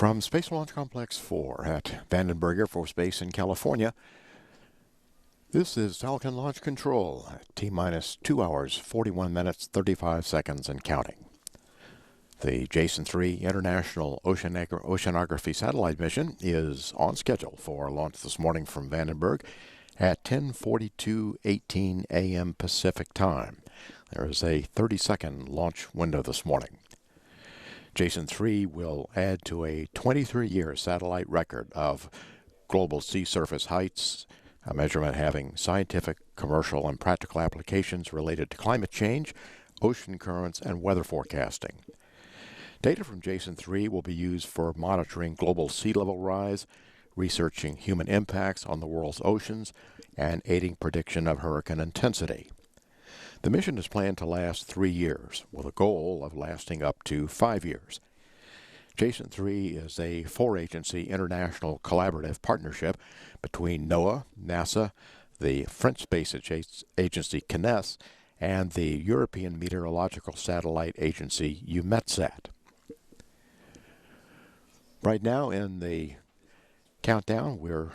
From Space Launch Complex 4 at Vandenberg Air Force Base in California, this is Falcon Launch Control at T-minus 2 hours, 41 minutes, 35 seconds and counting. The Jason-3 International Oceanography satellite mission is on schedule for launch this morning from Vandenberg at 10:42:18 a.m. Pacific time. There is a 30-second launch window this morning. Jason-3 will add to a 23-year satellite record of global sea surface heights, a measurement having scientific, commercial, and practical applications related to climate change, ocean currents, and weather forecasting. Data from Jason-3 will be used for monitoring global sea level rise, researching human impacts on the world's oceans, and aiding prediction of hurricane intensity. The mission is planned to last 3 years, with a goal of lasting up to 5 years. Jason-3 is a 4-agency international collaborative partnership between NOAA, NASA, the French space agency CNES, and the European Meteorological Satellite Agency EUMETSAT. Right now in the countdown, we're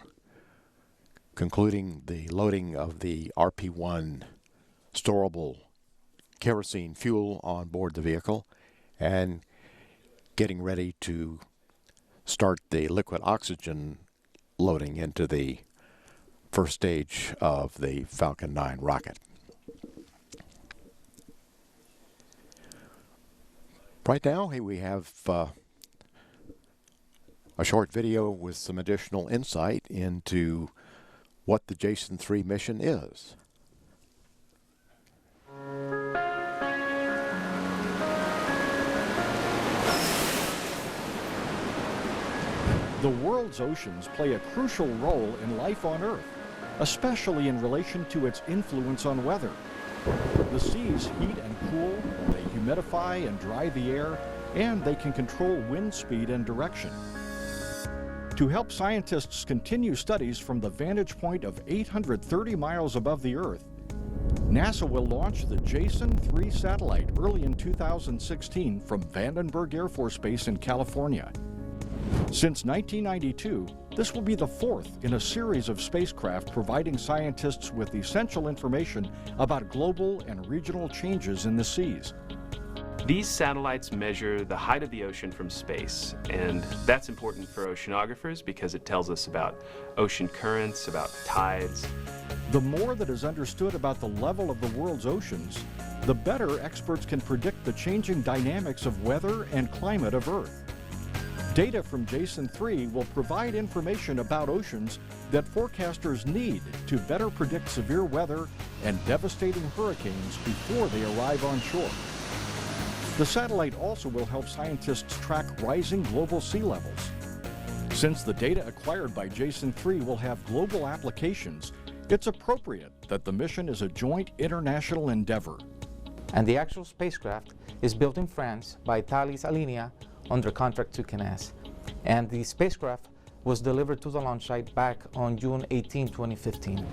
concluding the loading of the RP-1 storable kerosene fuel on board the vehicle and getting ready to start the liquid oxygen loading into the first stage of the Falcon 9 rocket. Right now we have a short video with some additional insight into what the Jason-3 mission is. The world's oceans play a crucial role in life on Earth, especially in relation to its influence on weather. The seas heat and cool, they humidify and dry the air, and they can control wind speed and direction. To help scientists continue studies from the vantage point of 830 miles above the Earth, NASA will launch the Jason-3 satellite early in 2016 from Vandenberg Air Force Base in California. Since 1992, this will be the fourth in a series of spacecraft providing scientists with essential information about global and regional changes in the seas. These satellites measure the height of the ocean from space, and that's important for oceanographers because it tells us about ocean currents, about tides. The more that is understood about the level of the world's oceans, the better experts can predict the changing dynamics of weather and climate of Earth. Data from Jason-3 will provide information about oceans that forecasters need to better predict severe weather and devastating hurricanes before they arrive on shore. The satellite also will help scientists track rising global sea levels. Since the data acquired by Jason-3 will have global applications, it's appropriate that the mission is a joint international endeavor. And the actual spacecraft is built in France by Thales Alenia under contract to CNES. And the spacecraft was delivered to the launch site back on June 18, 2015.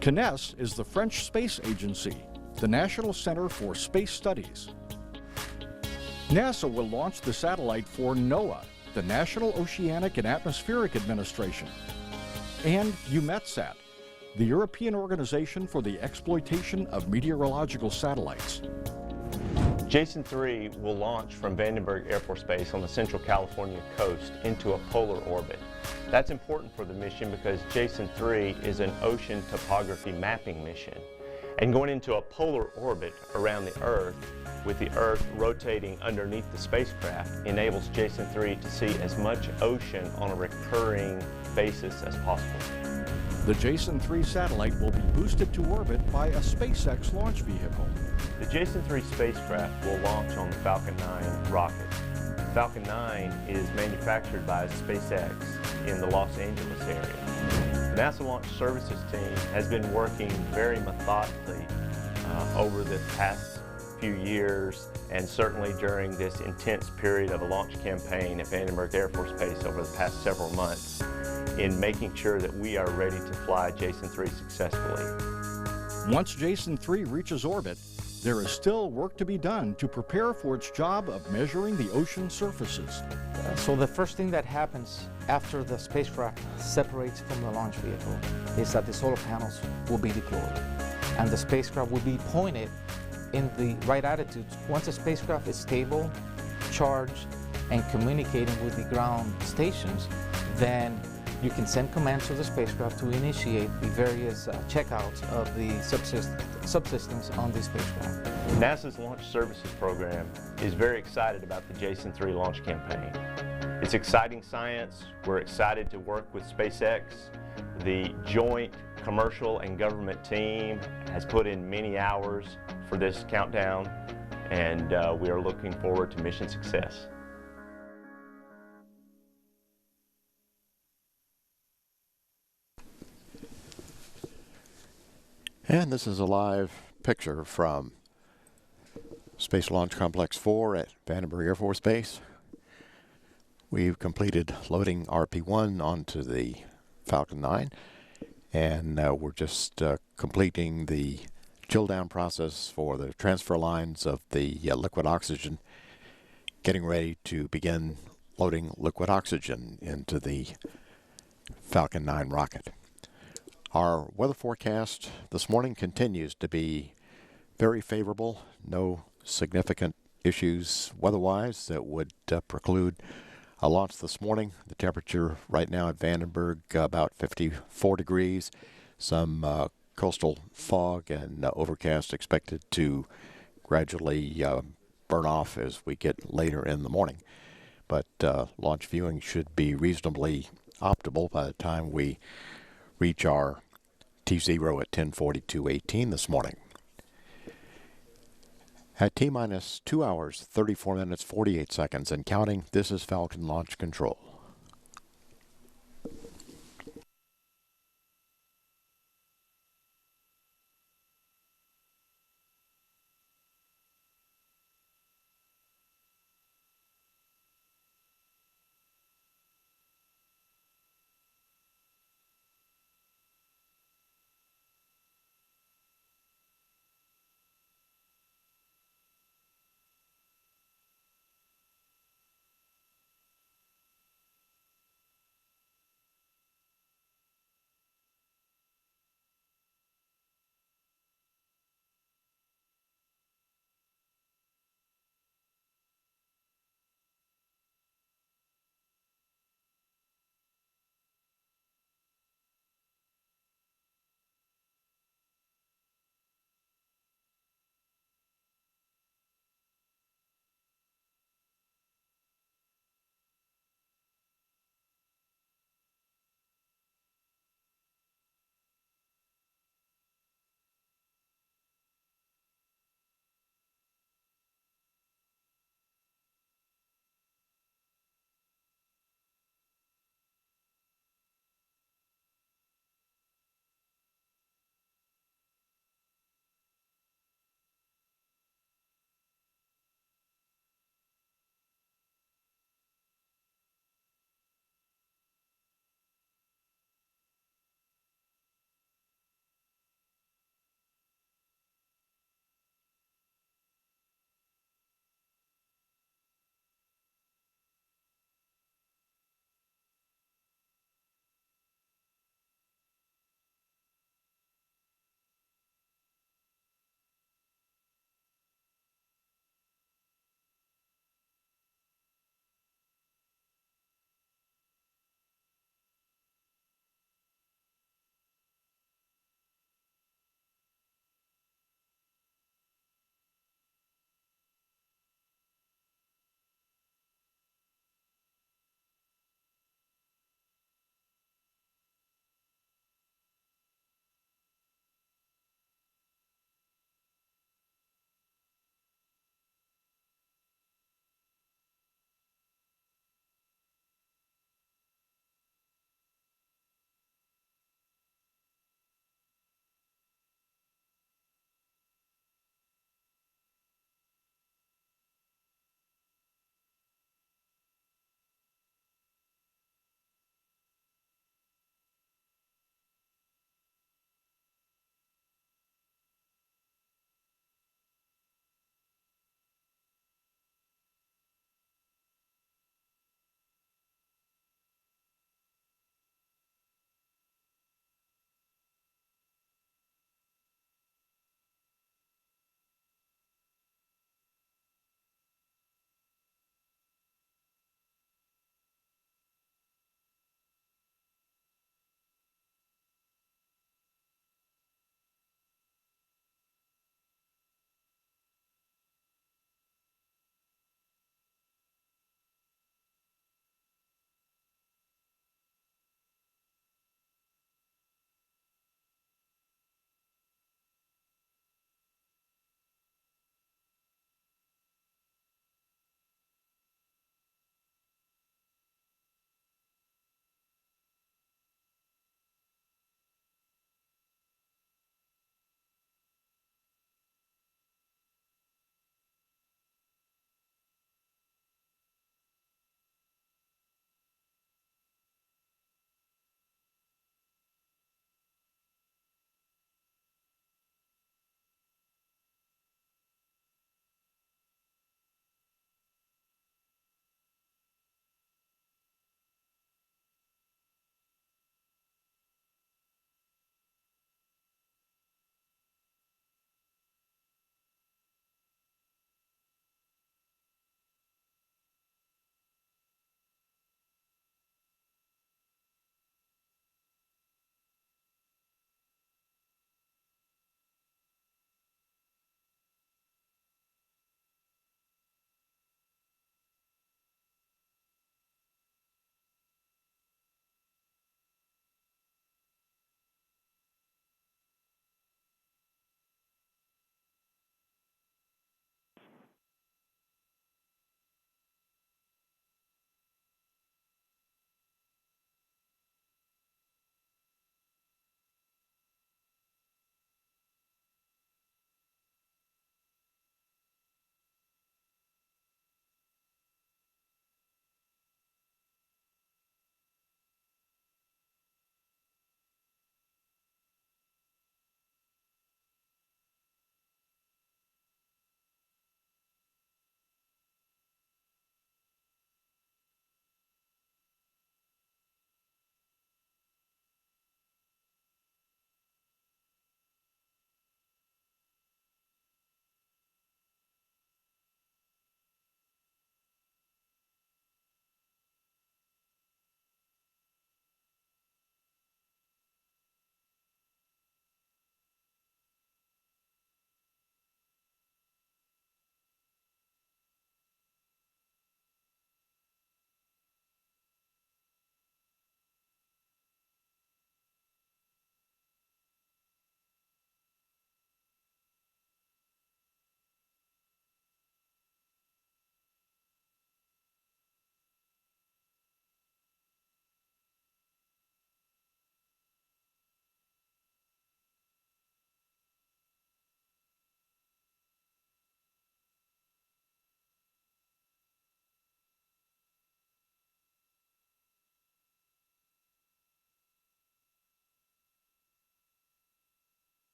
CNES is the French space agency, the National Center for Space Studies. NASA will launch the satellite for NOAA, the National Oceanic and Atmospheric Administration, and EUMETSAT, the European Organization for the Exploitation of Meteorological Satellites. Jason-3 will launch from Vandenberg Air Force Base on the central California coast into a polar orbit. That's important for the mission because Jason-3 is an ocean topography mapping mission. And going into a polar orbit around the Earth, with the Earth rotating underneath the spacecraft, enables Jason-3 to see as much ocean on a recurring basis as possible. The Jason-3 satellite will be boosted to orbit by a SpaceX launch vehicle. The Jason-3 spacecraft will launch on the Falcon 9 rocket. Falcon 9 is manufactured by SpaceX in the Los Angeles area. The NASA Launch Services team has been working very methodically over the past few years, and certainly during this intense period of a launch campaign at Vandenberg Air Force Base over the past several months, in making sure that we are ready to fly Jason-3 successfully. Once Jason-3 reaches orbit, there is still work to be done to prepare for its job of measuring the ocean surfaces. So the first thing that happens after the spacecraft separates from the launch vehicle is that the solar panels will be deployed, and the spacecraft will be pointed in the right attitudes. Once the spacecraft is stable, charged, and communicating with the ground stations, then you can send commands to the spacecraft to initiate the various checkouts of the subsystems on the spacecraft. NASA's Launch Services Program is very excited about the Jason-3 launch campaign. It's exciting science. We're excited to work with SpaceX. The joint commercial and government team has put in many hours for this countdown, and we are looking forward to mission success. And this is a live picture from Space Launch Complex 4 at Vandenberg Air Force Base. We've completed loading RP-1 onto the Falcon 9, and we're just completing the chill down process for the transfer lines of the liquid oxygen, getting ready to begin loading liquid oxygen into the Falcon 9 rocket. Our weather forecast this morning continues to be very favorable. No significant issues weather-wise that would preclude a launch this morning. The temperature right now at Vandenberg about 54 degrees. Some coastal fog and overcast expected to gradually burn off as we get later in the morning. But launch viewing should be reasonably optimal by the time we reach our T0 at 10:42:18 this morning. At T-minus 2 hours, 34 minutes, 48 seconds and counting, this is Falcon Launch Control.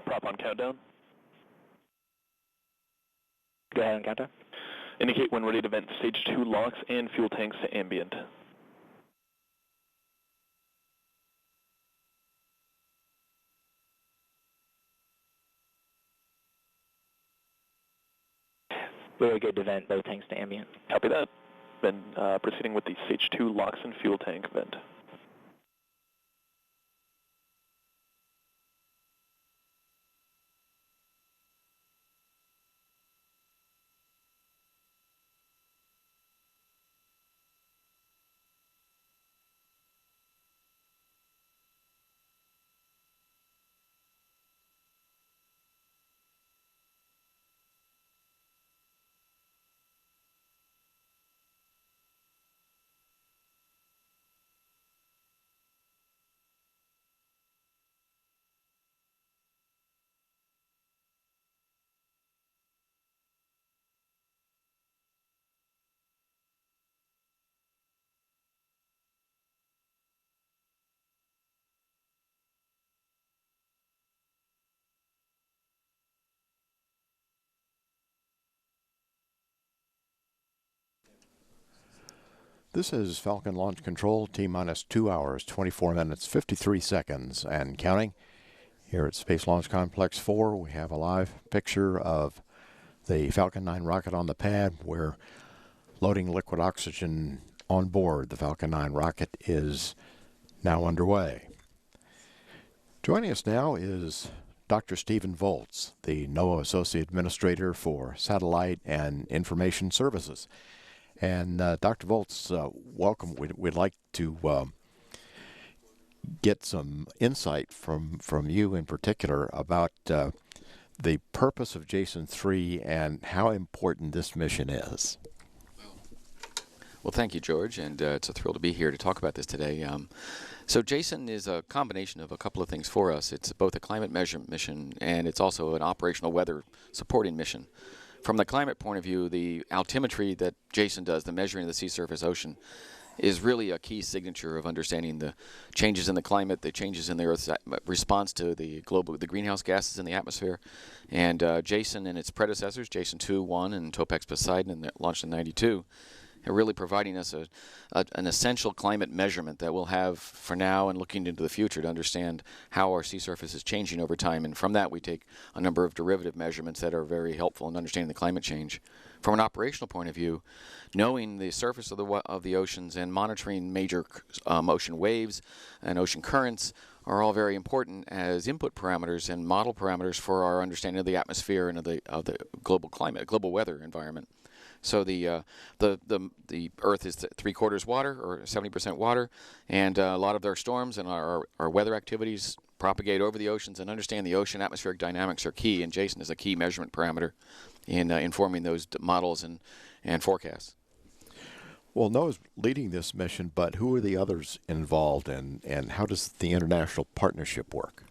prop on countdown. Go ahead and countdown. Indicate when ready to vent stage 2 locks and fuel tanks to ambient. Very good to vent both tanks to ambient. Copy that. Then proceeding with the stage 2 locks and fuel tank vent. This is Falcon Launch Control, T-minus 2 hours, 24 minutes, 53 seconds, and counting. Here at Space Launch Complex 4, we have a live picture of the Falcon 9 rocket on the pad. We're loading liquid oxygen on board. The Falcon 9 rocket is now underway. Joining us now is Dr. Stephen Volz, the NOAA Associate Administrator for Satellite and Information Services. And Dr. Volz, welcome. We'd like to get some insight from you in particular about the purpose of Jason-3 and how important this mission is. Well, thank you, George, and it's a thrill to be here to talk about this today. So Jason is a combination of a couple of things for us. It's both a climate measurement mission and it's also an operational weather supporting mission. From the climate point of view, the altimetry that Jason does, the measuring of the sea surface ocean, is really a key signature of understanding the changes in the climate, the changes in the Earth's response to the greenhouse gases in the atmosphere. And Jason and its predecessors, Jason-2, 1, and Topex Poseidon, and launched in '92, are really providing us an essential climate measurement that we'll have for now and looking into the future to understand how our sea surface is changing over time. And from that, we take a number of derivative measurements that are very helpful in understanding the climate change. From an operational point of view, knowing the surface of the oceans and monitoring major ocean waves and ocean currents are all very important as input parameters and model parameters for our understanding of the atmosphere and of the global climate, global weather environment. So the Earth is 3/4 water, or 70% water, and a lot of our storms and our weather activities propagate over the oceans, and understand the ocean atmospheric dynamics are key, and Jason is a key measurement parameter in informing those models and forecasts. Well, NOAA's leading this mission, but who are the others involved, and how does the international partnership work?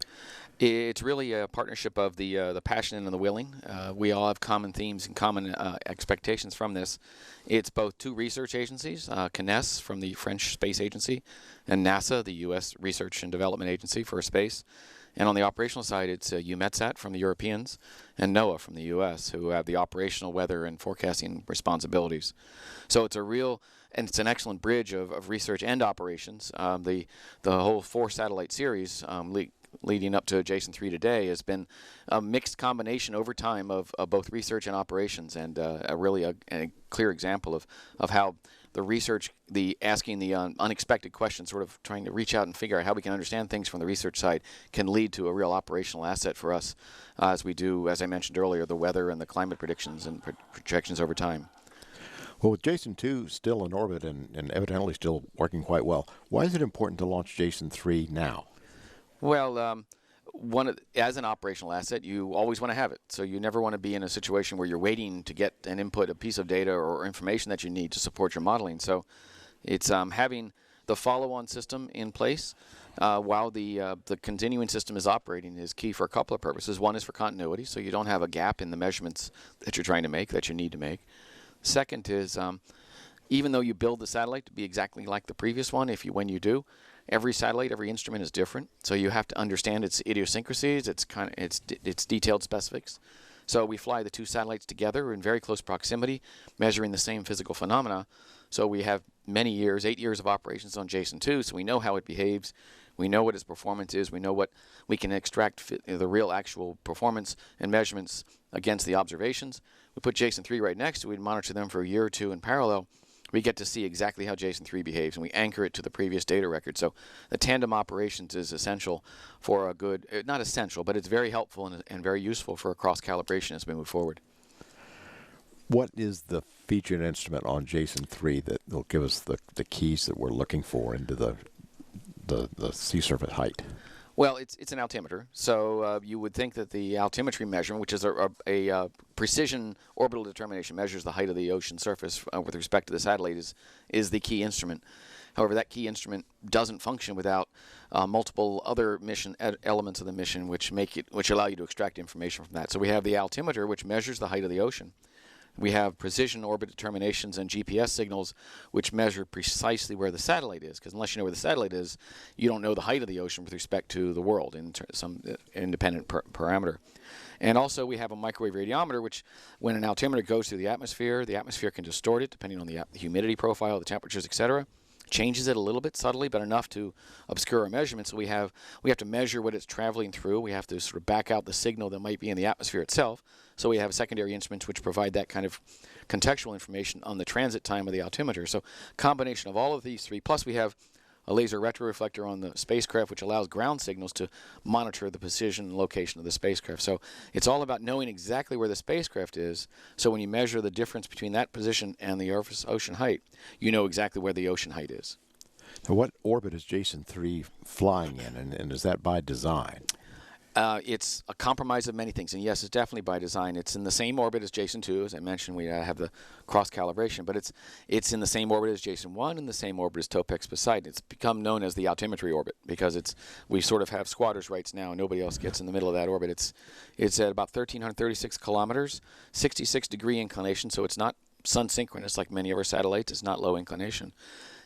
It's really a partnership of the passionate and the willing. We all have common themes and common expectations from this. It's both two research agencies, CNES from the French Space Agency and NASA, the U.S. Research and Development Agency for Space. And on the operational side, it's EUMETSAT from the Europeans and NOAA from the U.S., who have the operational weather and forecasting responsibilities. So it's it's an excellent bridge of research and operations. The whole 4-satellite series leading up to Jason-3 today has been a mixed combination over time of both research and operations, and a clear example of how the research, asking the unexpected questions, sort of trying to reach out and figure out how we can understand things from the research side, can lead to a real operational asset for us as we do, as I mentioned earlier, the weather and the climate predictions and projections over time. Well, with Jason-2 still in orbit and evidently still working quite well, why is it important to launch Jason-3 now? Well, as an operational asset, you always want to have it. So you never want to be in a situation where you're waiting to get an input, a piece of data or information that you need to support your modeling. So it's having the follow-on system in place while the continuing system is operating is key for a couple of purposes. One is for continuity, so you don't have a gap in the measurements that you're trying to make, that you need to make. Second is even though you build the satellite to be exactly like the previous one, when you do, every satellite, every instrument is different. So you have to understand its idiosyncrasies, its detailed specifics. So we fly the two satellites together in very close proximity, measuring the same physical phenomena. So we have many years, 8 years of operations on Jason-2, so we know how it behaves. We know what its performance is. We know what we can extract the real actual performance and measurements against the observations. We put Jason-3 right next to it. We monitor them for a year or two in parallel. We get to see exactly how Jason-3 behaves, and we anchor it to the previous data record. So the tandem operations is essential for a good, not essential, but it's very helpful and very useful for a cross-calibration as we move forward. What is the featured instrument on Jason-3 that will give us the keys that we're looking for into the sea surface height? Well, it's an altimeter, so you would think that the altimetry measurement, which is a precision orbital determination, measures the height of the ocean surface with respect to the satellite, is the key instrument. However, that key instrument doesn't function without multiple other mission elements of the mission, which allow you to extract information from that. So we have the altimeter, which measures the height of the ocean. We have precision orbit determinations and GPS signals, which measure precisely where the satellite is, because unless you know where the satellite is, you don't know the height of the ocean with respect to the world in some independent parameter. And also we have a microwave radiometer, which when an altimeter goes through the atmosphere can distort it depending on the humidity profile, the temperatures, etc. Changes it a little bit subtly, but enough to obscure our measurements. So we have to measure what it's traveling through. We have to sort of back out the signal that might be in the atmosphere itself. So we have secondary instruments which provide that kind of contextual information on the transit time of the altimeter. So combination of all of these three, plus we have a laser retroreflector on the spacecraft which allows ground signals to monitor the position and location of the spacecraft. So it's all about knowing exactly where the spacecraft is, so when you measure the difference between that position and the ocean height, you know exactly where the ocean height is. So what orbit is Jason-3 flying in, and is that by design? It's a compromise of many things, and yes, it's definitely by design. It's in the same orbit as Jason-2. As I mentioned, we have the cross-calibration, but it's in the same orbit as Jason-1 and the same orbit as Topex Poseidon. It's become known as the altimetry orbit because we sort of have squatters' rights now. Nobody else gets in the middle of that orbit. It's at about 1,336 kilometers, 66-degree inclination, so it's not sun-synchronous like many of our satellites. It's not low inclination.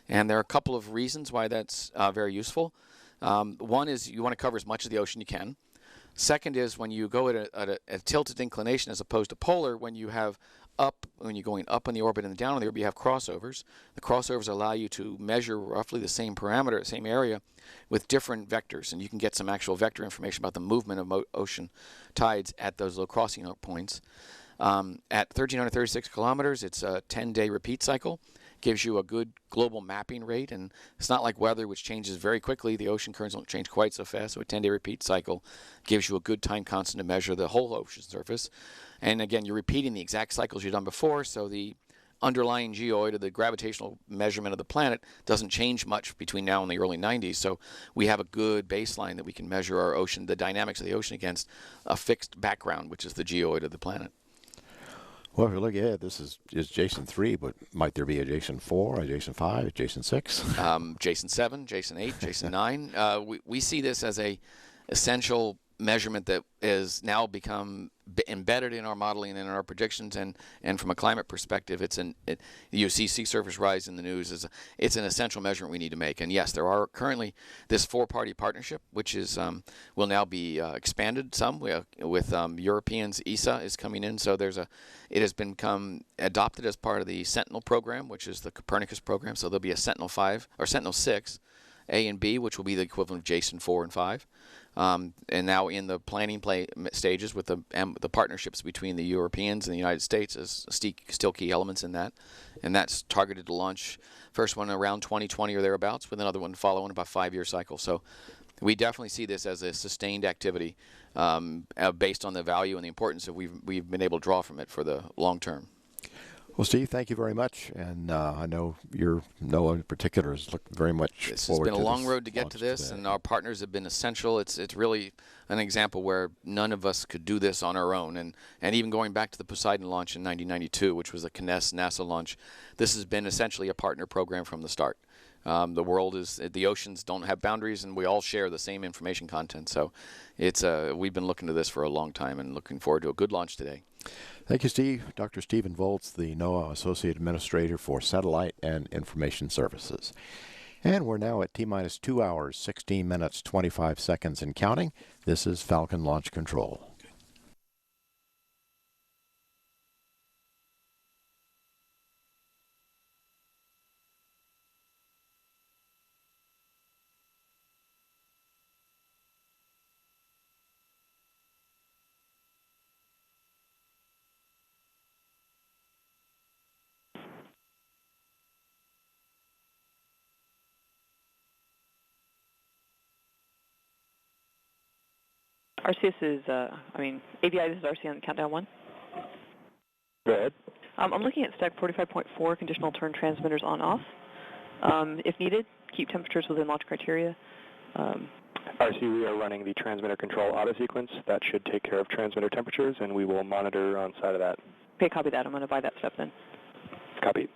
And there are a couple of reasons why that's very useful. One is you want to cover as much of the ocean you can. Second is when you go at a tilted inclination as opposed to polar, when you're going up on the orbit and down on the orbit, you have crossovers. The crossovers allow you to measure roughly the same parameter, same area, with different vectors, and you can get some actual vector information about the movement of ocean tides at those low crossing points. At 1,336 kilometers, it's a 10-day repeat cycle. Gives you a good global mapping rate, and it's not like weather, which changes very quickly. The ocean currents don't change quite so fast, so a 10-day repeat cycle gives you a good time constant to measure the whole ocean surface. And again, you're repeating the exact cycles you've done before, so the underlying geoid, or the gravitational measurement of the planet, doesn't change much between now and the early 90s. So we have a good baseline that we can measure our ocean, the dynamics of the ocean, against a fixed background, which is the geoid of the planet. Well, if you look ahead, this is Jason-3, but might there be a Jason-4, a Jason-5, a Jason-6? Jason-7, Jason-8, Jason-9. We see this as a essential measurement that is now become embedded in our modeling and in our predictions, and from a climate perspective, you see sea surface rise in the news. It's an essential measurement we need to make. And yes, there are currently this 4-party partnership, which is will now be expanded some with Europeans. ESA is coming in, so it has become adopted as part of the Sentinel program, which is the Copernicus program. So there'll be a Sentinel-5 or Sentinel-6, A and B, which will be the equivalent of Jason-4 and 5. And now in the planning stages with the partnerships between the Europeans and the United States is still key elements in that. And that's targeted to launch first one around 2020 or thereabouts, with another one following about 5-year cycle. So we definitely see this as a sustained activity based on the value and the importance that we've been able to draw from it for the long term. Well, Steve, thank you very much. And I know your NOAA in particular has looked very much forward to this. It's been a long road to get to this, and our partners have been essential. It's really an example where none of us could do this on our own. And even going back to the Poseidon launch in 1992, which was a CNES NASA launch, this has been essentially a partner program from the start. The oceans don't have boundaries, and we all share the same information content. So we've been looking to this for a long time and looking forward to a good launch today. Thank you, Steve. Dr. Stephen Volz, the NOAA Associate Administrator for Satellite and Information Services. And we're now at T-minus 2 hours, 16 minutes, 25 seconds and counting. This is Falcon Launch Control. RCS is, AVI, this is RC on countdown 1. Go ahead. I'm looking at stack 45.4, conditional turn transmitters on-off. If needed, keep temperatures within launch criteria. RC, we are running the transmitter control auto sequence. That should take care of transmitter temperatures, and we will monitor on side of that. Okay, copy that. I'm going to buy that step then. Copy.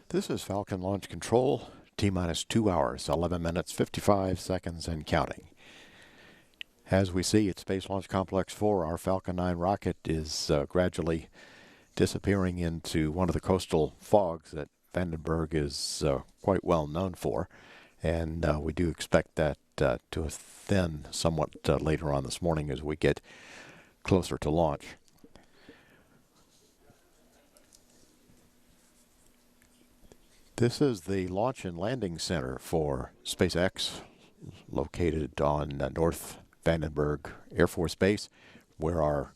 This is Falcon Launch Control, T-minus 2 hours, 11 minutes, 55 seconds and counting. As we see at Space Launch Complex 4, our Falcon 9 rocket is gradually disappearing into one of the coastal fogs that Vandenberg is quite well known for. And we do expect that to thin somewhat later on this morning as we get closer to launch. This is the Launch and Landing Center for SpaceX, located on North Vandenberg Air Force Base, where our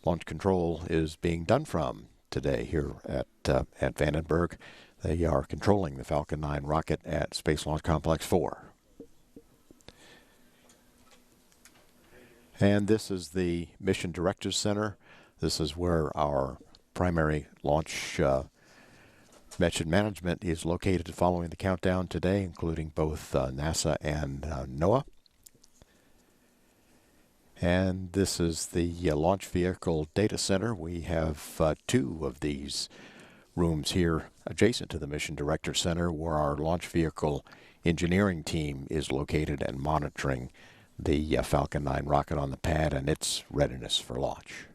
launch control is being done from today here at Vandenberg. They are controlling the Falcon 9 rocket at Space Launch Complex 4. And this is the Mission Directors Center. This is where our primary launch mission management is located following the countdown today, including both NASA and NOAA. And this is the Launch Vehicle Data Center. We have two of these rooms here adjacent to the Mission Director Center, where our launch vehicle engineering team is located and monitoring the Falcon 9 rocket on the pad and its readiness for launch.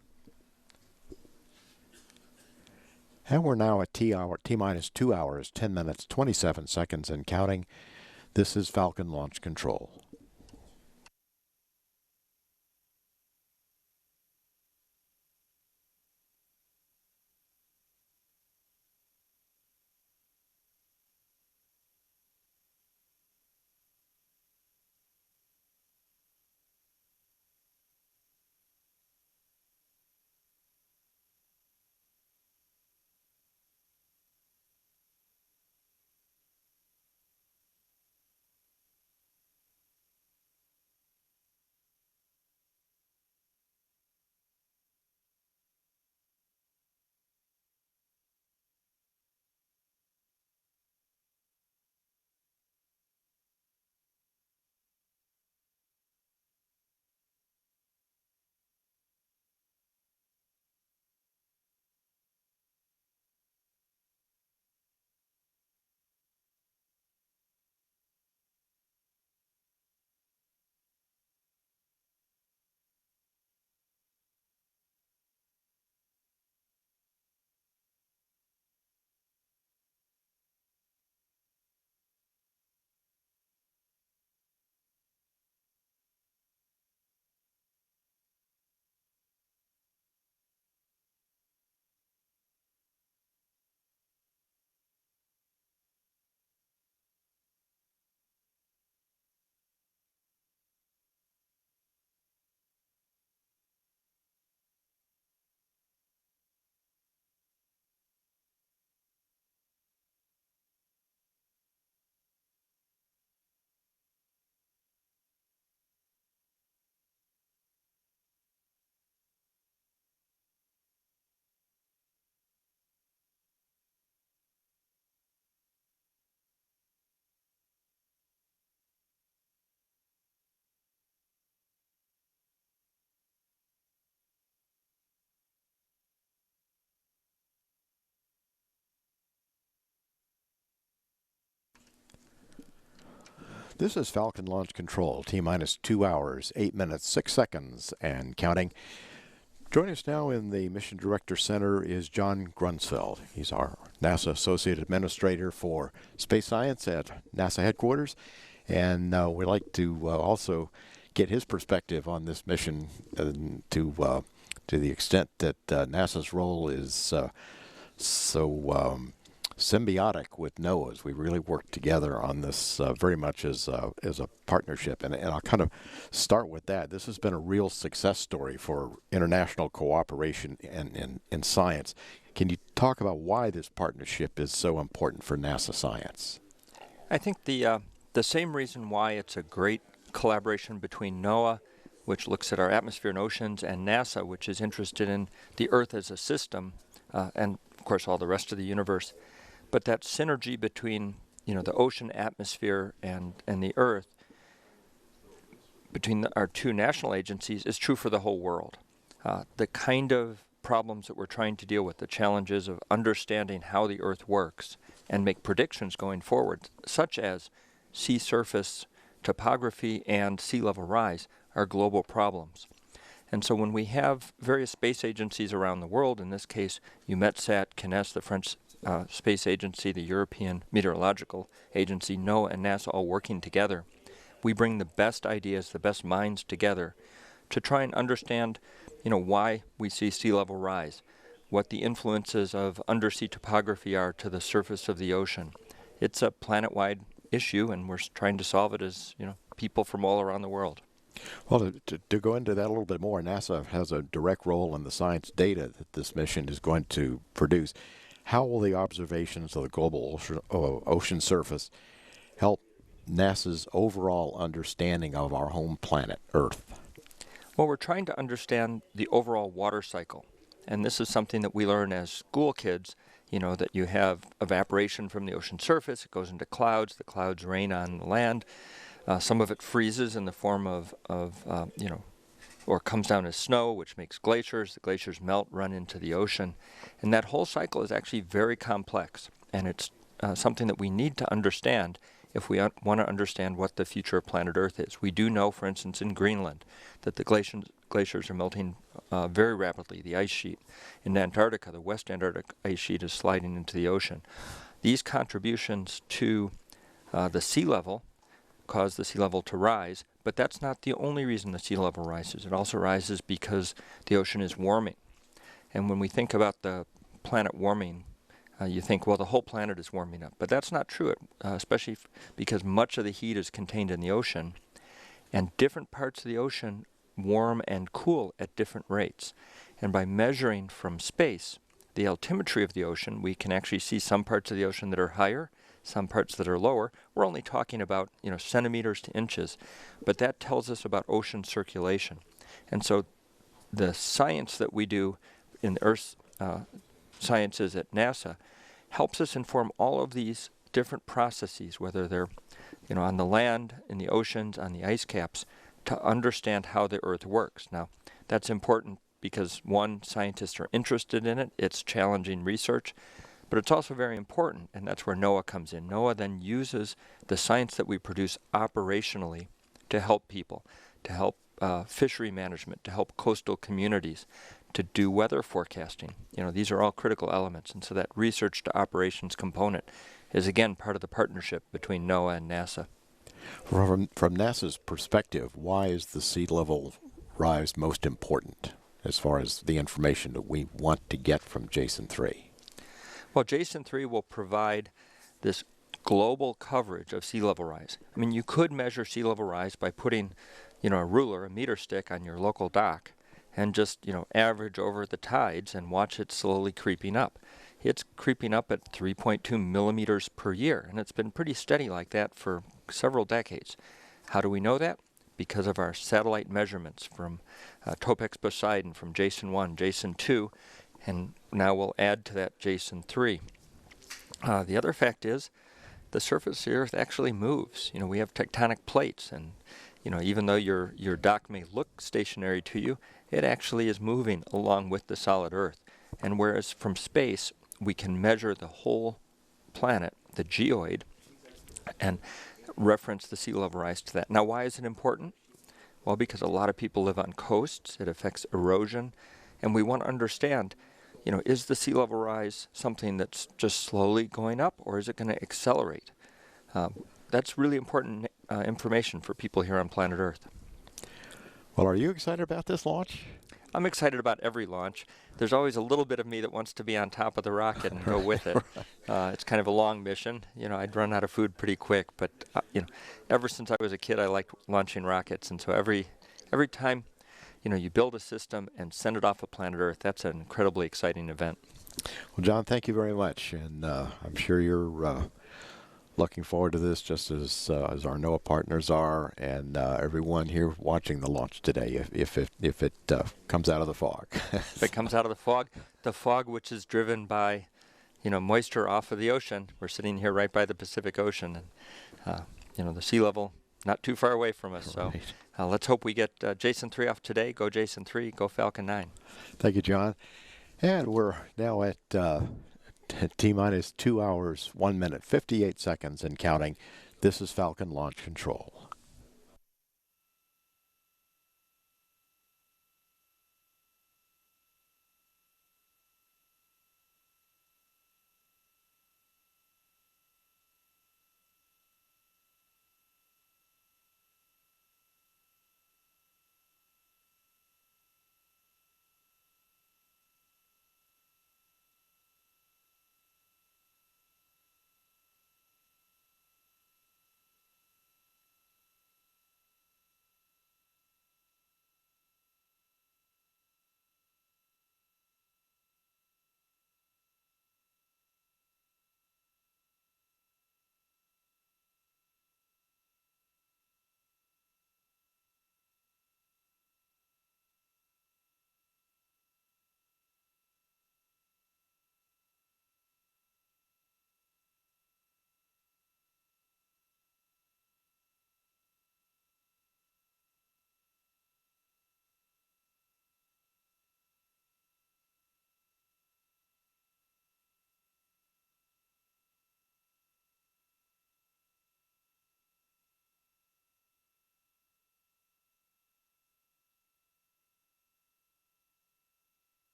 And we're now at T-minus 2 hours, 10 minutes, 27 seconds and counting. This is Falcon Launch Control. This is Falcon Launch Control, T-minus 2 hours, 8 minutes, 6 seconds, and counting. Joining us now in the Mission Director Center is John Grunsfeld. He's our NASA Associate Administrator for Space Science at NASA headquarters. And we'd like to also get his perspective on this mission to the extent that NASA's role is so symbiotic with NOAA's. We really work together on this very much as a partnership, and I'll kind of start with that. This has been a real success story for international cooperation in science. Can you talk about why this partnership is so important for NASA science? I think the same reason why it's a great collaboration between NOAA, which looks at our atmosphere and oceans, and NASA, which is interested in the Earth as a system, and of course all the rest of the universe. But that synergy between, the ocean, atmosphere, and the Earth, between our two national agencies, is true for the whole world. The kind of problems that we're trying to deal with, the challenges of understanding how the Earth works and make predictions going forward, such as sea surface topography and sea level rise, are global problems. And so when we have various space agencies around the world, in this case EUMETSAT, CNES, the French Space Agency, the European Meteorological Agency, NOAA, and NASA all working together, we bring the best ideas, the best minds together to try and understand, why we see sea level rise, what the influences of undersea topography are to the surface of the ocean. It's a planet-wide issue, and we're trying to solve it as people from all around the world. Well, to go into that a little bit more, NASA has a direct role in the science data that this mission is going to produce. How will the observations of the global ocean surface help NASA's overall understanding of our home planet, Earth? Well, we're trying to understand the overall water cycle. And this is something that we learn as school kids, that you have evaporation from the ocean surface, it goes into clouds, the clouds rain on the land. Some of it freezes in the form of or comes down as snow, which makes glaciers. The glaciers melt, run into the ocean. And that whole cycle is actually very complex. And it's something that we need to understand if we want to understand what the future of planet Earth is. We do know, for instance, in Greenland, that the glaciers are melting very rapidly, the ice sheet. In Antarctica, the West Antarctic ice sheet is sliding into the ocean. These contributions to the sea level cause the sea level to rise, but that's not the only reason the sea level rises. It also rises because the ocean is warming. And when we think about the planet warming, you think, well, the whole planet is warming up. But that's not true, especially because much of the heat is contained in the ocean, and different parts of the ocean warm and cool at different rates. And by measuring from space the altimetry of the ocean, we can actually see some parts of the ocean that are higher, some parts that are lower. We're only talking about centimeters to inches, but that tells us about ocean circulation. And so the science that we do in the Earth sciences at NASA helps us inform all of these different processes, whether they're on the land, in the oceans, on the ice caps, to understand how the Earth works. Now, that's important because, one, scientists are interested in it. It's challenging research. But it's also very important, and that's where NOAA comes in. NOAA then uses the science that we produce operationally to help people, to help fishery management, to help coastal communities, to do weather forecasting. These are all critical elements, and so that research to operations component is, again, part of the partnership between NOAA and NASA. From NASA's perspective, why is the sea level rise most important as far as the information that we want to get from Jason-3? Well, Jason-3 will provide this global coverage of sea level rise. I mean, you could measure sea level rise by putting, a ruler, a meter stick on your local dock and just, average over the tides and watch it slowly creeping up. It's creeping up at 3.2 millimeters per year, and it's been pretty steady like that for several decades. How do we know that? Because of our satellite measurements from Topex Poseidon, from Jason-1, Jason-2, and now we'll add to that Jason-3. The other fact is the surface of the Earth actually moves. We have tectonic plates, and even though your dock may look stationary to you, it actually is moving along with the solid Earth. And whereas from space we can measure the whole planet, the geoid, and reference the sea level rise to that. Now, why is it important? Well, because a lot of people live on coasts. It affects erosion, and we want to understand, is the sea level rise something that's just slowly going up, or is it going to accelerate? That's really important information for people here on planet Earth. Well, are you excited about this launch? I'm excited about every launch. There's always a little bit of me that wants to be on top of the rocket and go with it. It's kind of a long mission. I'd run out of food pretty quick, but ever since I was a kid, I liked launching rockets, and so every time you build a system and send it off of planet Earth, that's an incredibly exciting event. Well, John, thank you very much, and I'm sure you're looking forward to this just as our NOAA partners are, and everyone here watching the launch today, if it comes out of the fog. If it comes out of the fog which is driven by moisture off of the ocean. We're sitting here right by the Pacific Ocean, and the sea level not too far away from us. Right. So let's hope we get Jason-3 off today. Go Jason-3, go Falcon 9. Thank you, John. And we're now at T-minus 2 hours, 1 minute, 58 seconds and counting. This is Falcon Launch Control.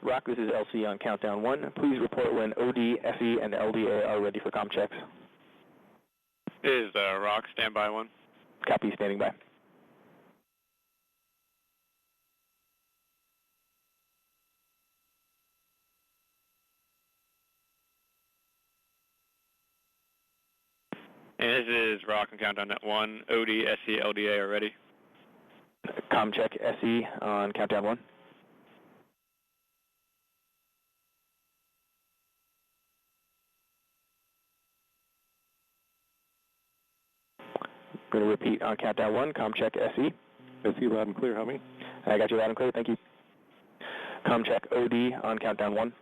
Rock, this is LC on countdown 1. Please report when OD, FE, and LDA are ready for comm checks. This is Rock, standby 1. Copy, standing by. And this is Rock on countdown at 1. OD, SE, LDA are ready. Comm check SE on countdown 1. Going to repeat on countdown 1. Comm check SE. SE loud and clear, Helmy. I got you loud and clear. Thank you. Comm check OD on countdown 1.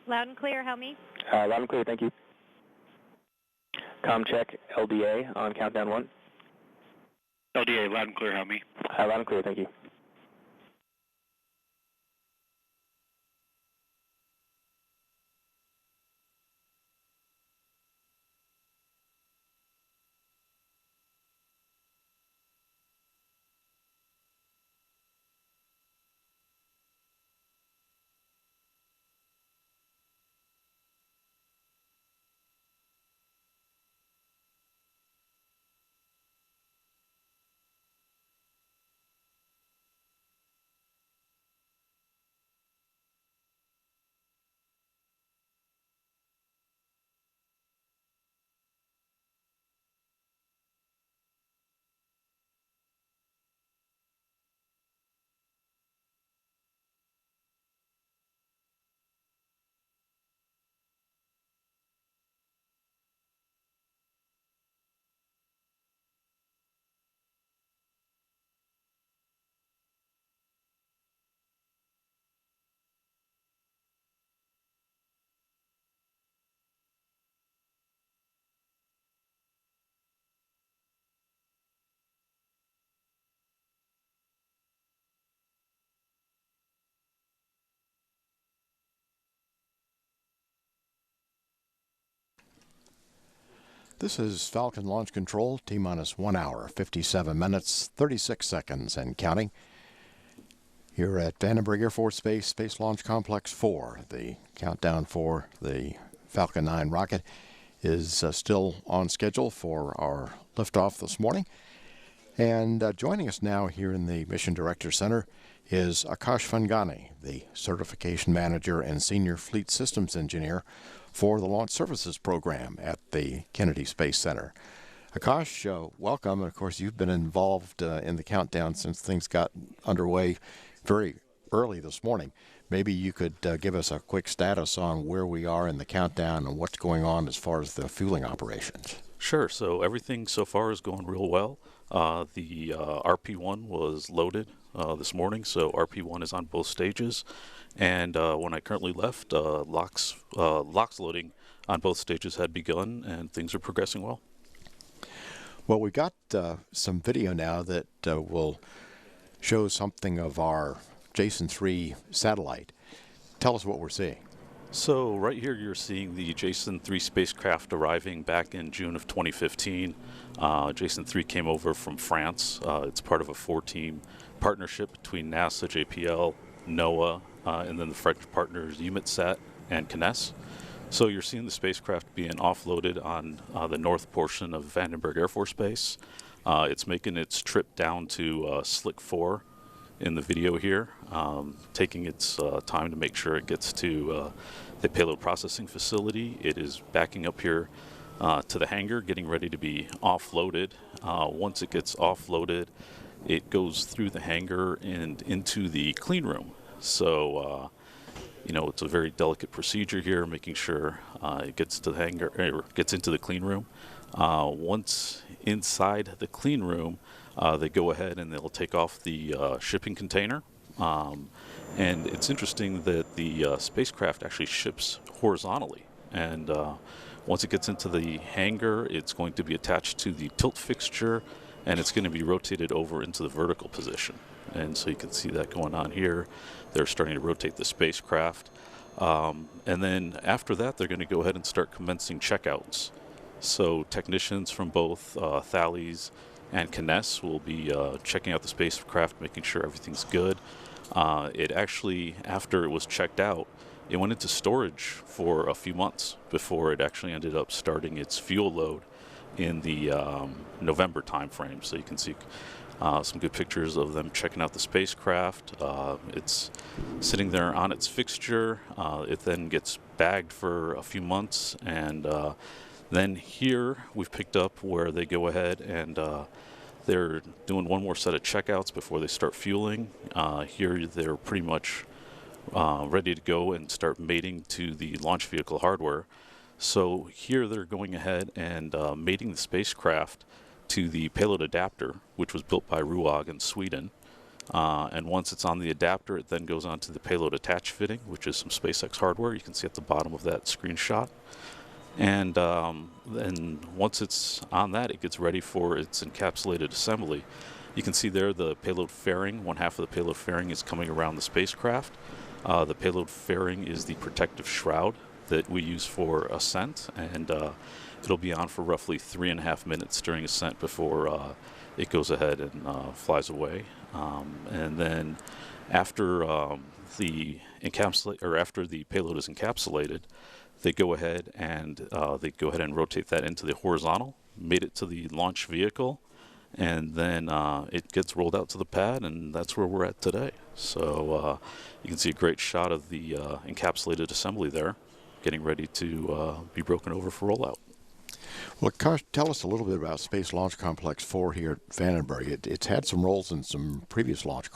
Loud and clear, Helmy. Loud and clear. Thank you. Comm check LDA on countdown 1. LDA, loud and clear, Helmy. Loud and clear. Thank you. This is Falcon Launch Control, T-minus 1 hour, 57 minutes, 36 seconds and counting. Here at Vandenberg Air Force Base, Space Launch Complex 4, the countdown for the Falcon 9 rocket is still on schedule for our liftoff this morning. And joining us now here in the Mission Director Center is Akash Fangani, the Certification Manager and Senior Fleet Systems Engineer for the Launch Services Program at the Kennedy Space Center. Akash, welcome. Of course, you've been involved in the countdown since things got underway very early this morning. Maybe you could give us a quick status on where we are in the countdown and what's going on as far as the fueling operations. Sure. So everything so far is going real well. The RP1 was loaded this morning, so RP1 is on both stages. And when I currently left, LOX loading on both stages had begun, and things are progressing well. Well, we've got some video now that will show something of our Jason-3 satellite. Tell us what we're seeing. So right here you're seeing the Jason-3 spacecraft arriving back in June of 2015. Jason-3 came over from France. It's part of a 4-team partnership between NASA, JPL, NOAA, and then the French partners EUMETSAT and CNES. So you're seeing the spacecraft being offloaded on the north portion of Vandenberg Air Force Base. It's making its trip down to Slick 4 in the video here, taking its time to make sure it gets to the payload processing facility. It is backing up here to the hangar, getting ready to be offloaded. Once it gets offloaded, it goes through the hangar and into the clean room. So, you know, it's a very delicate procedure here, making sure it gets to the hangar, or gets into the clean room. Once inside the clean room, they go ahead and they'll take off the shipping container. And it's interesting that the spacecraft actually ships horizontally. And once it gets into the hangar, it's going to be attached to the tilt fixture, and it's going to be rotated over into the vertical position. And so you can see that going on here. They're starting to rotate the spacecraft. And then after that, they're going to go ahead and start commencing checkouts. So technicians from both Thales and CNES will be checking out the spacecraft, making sure everything's good. It actually, after it was checked out, it went into storage for a few months before it actually ended up starting its fuel load in the November timeframe. So you can see some good pictures of them checking out the spacecraft. It's sitting there on its fixture. It then gets bagged for a few months, and then here we've picked up where they go ahead and they're doing one more set of checkouts before they start fueling. Here they're pretty much ready to go and start mating to the launch vehicle hardware. So here they're going ahead and mating the spacecraft to the payload adapter, which was built by RUAG in Sweden. And once it's on the adapter, it then goes on to the payload attach fitting, which is some SpaceX hardware. You can see at the bottom of that screenshot. And then once it's on that, it gets ready for its encapsulated assembly. You can see there the payload fairing. One half of the payload fairing is coming around the spacecraft. The payload fairing is the protective shroud that we use for ascent, and it'll be on for roughly 3.5 minutes during ascent before it goes ahead and flies away. And then after after the payload is encapsulated, they go ahead and rotate that into the horizontal, mate it to the launch vehicle, and then it gets rolled out to the pad, and that's where we're at today. So you can see a great shot of the encapsulated assembly there, getting ready to be broken over for rollout. Well, tell us a little bit about Space Launch Complex 4 here at Vandenberg. It's had some roles in some previous launch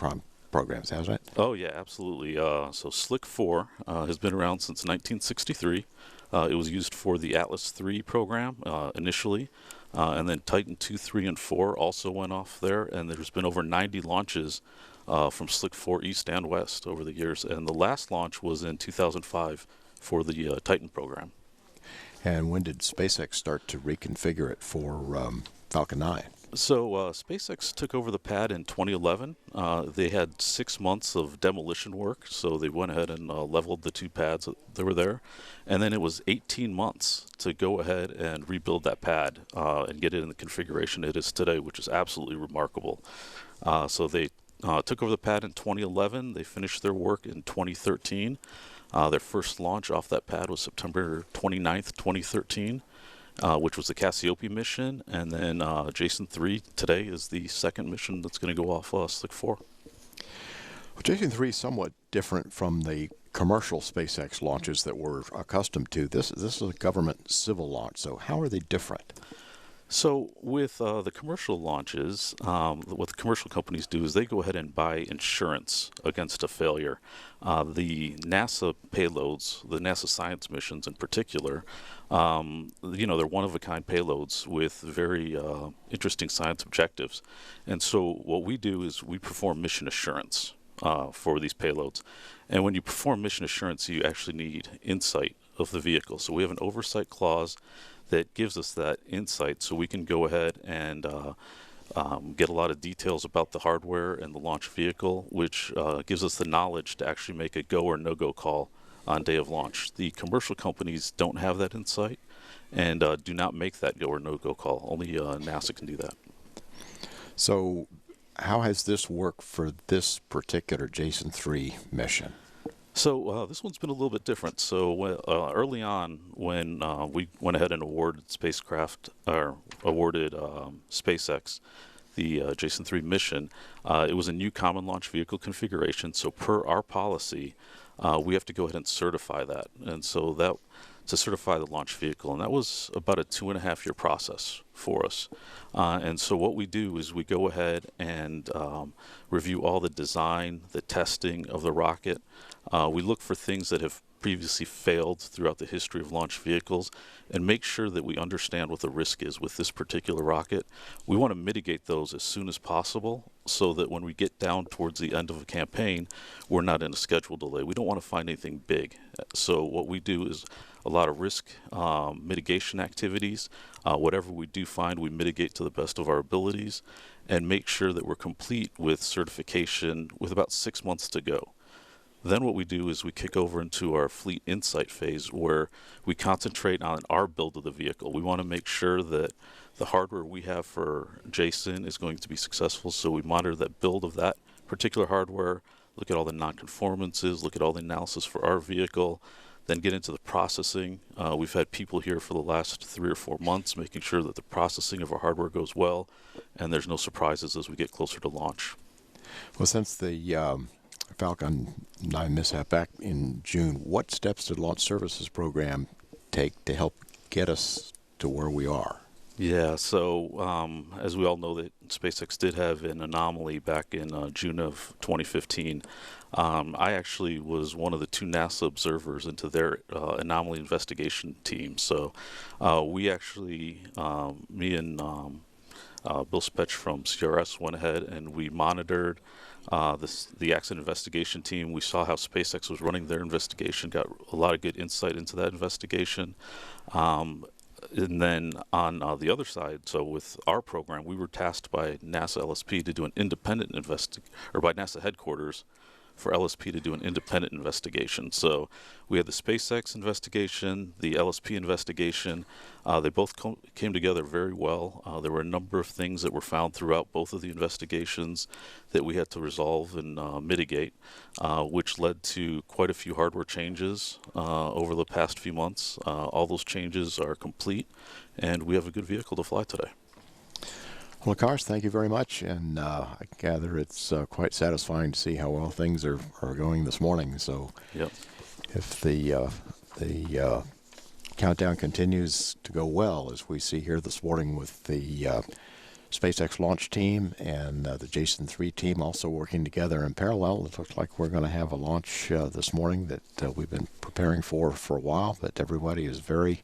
programs, hasn't it? Oh, yeah, absolutely. So Slick 4 has been around since 1963. It was used for the Atlas III program initially, and then Titan 2, 3, and 4 also went off there, and there's been over 90 launches from Slick 4 East and West over the years, and the last launch was in 2005 for the Titan program. And when did SpaceX start to reconfigure it for Falcon 9? So SpaceX took over the pad in 2011. They had 6 months of demolition work, so they went ahead and leveled the 2 pads that were there. And then it was 18 months to go ahead and rebuild that pad and get it in the configuration it is today, which is absolutely remarkable. So they took over the pad in 2011. They finished their work in 2013. Their first launch off that pad was September 29th, 2013. Which was the Cassiope mission, and then Jason-3 today is the second mission that's going to go off Slick 4. Well, Jason-3 is somewhat different from the commercial SpaceX launches that we're accustomed to. This is a government civil launch, so how are they different? So with the commercial launches, what the commercial companies do is they go ahead and buy insurance against a failure. The NASA payloads, the NASA science missions in particular, they're one-of-a-kind payloads with very interesting science objectives. And so what we do is we perform mission assurance for these payloads. And when you perform mission assurance, you actually need insight of the vehicle. So we have an oversight clause that gives us that insight, so we can go ahead and get a lot of details about the hardware and the launch vehicle, which gives us the knowledge to actually make a go or no-go call on day of launch. The commercial companies don't have that insight and do not make that go or no-go call. Only NASA can do that. So how has this worked for this particular Jason-3 mission? So this one's been a little bit different. So early on, when we went ahead and awarded SpaceX the Jason-3 mission, it was a new common launch vehicle configuration. So per our policy, we have to go ahead and certify that. And so that to certify the launch vehicle, and that was about a 2.5-year process for us. And so what we do is we go ahead and review all the design, the testing of the rocket. We look for things that have previously failed throughout the history of launch vehicles and make sure that we understand what the risk is with this particular rocket. We want to mitigate those as soon as possible so that when we get down towards the end of a campaign, we're not in a schedule delay. We don't want to find anything big. So what we do is a lot of risk mitigation activities. Whatever we do find, we mitigate to the best of our abilities and make sure that we're complete with certification with about 6 months to go. Then what we do is we kick over into our fleet insight phase where we concentrate on our build of the vehicle. We want to make sure that the hardware we have for Jason is going to be successful, so we monitor that build of that particular hardware, look at all the nonconformances, look at all the analysis for our vehicle, then get into the processing. We've had people here for the last 3 or 4 months making sure that the processing of our hardware goes well and there's no surprises as we get closer to launch. Well, since the Falcon 9 mishap back in June, what steps did Launch Services Program take to help get us to where we are? Yeah, so as we all know, that SpaceX did have an anomaly back in June of 2015. I actually was one of the 2 NASA observers into their anomaly investigation team. So we actually, me and Bill Spetch from CRS went ahead and we monitored the accident investigation team. We saw how SpaceX was running their investigation, got a lot of good insight into that investigation. And then on the other side, so with our program, we were tasked by NASA LSP to do an independent or by NASA headquarters for LSP to do an independent investigation. So we had the SpaceX investigation, the LSP investigation. They both came together very well. There were a number of things that were found throughout both of the investigations that we had to resolve and mitigate, which led to quite a few hardware changes over the past few months. All those changes are complete, and we have a good vehicle to fly today. Well, Akash, thank you very much, and I gather it's quite satisfying to see how well things are going this morning. So, yep. If the countdown continues to go well, as we see here this morning with the SpaceX launch team and the Jason-3 team also working together in parallel, it looks like we're going to have a launch this morning that we've been preparing for a while, but everybody is very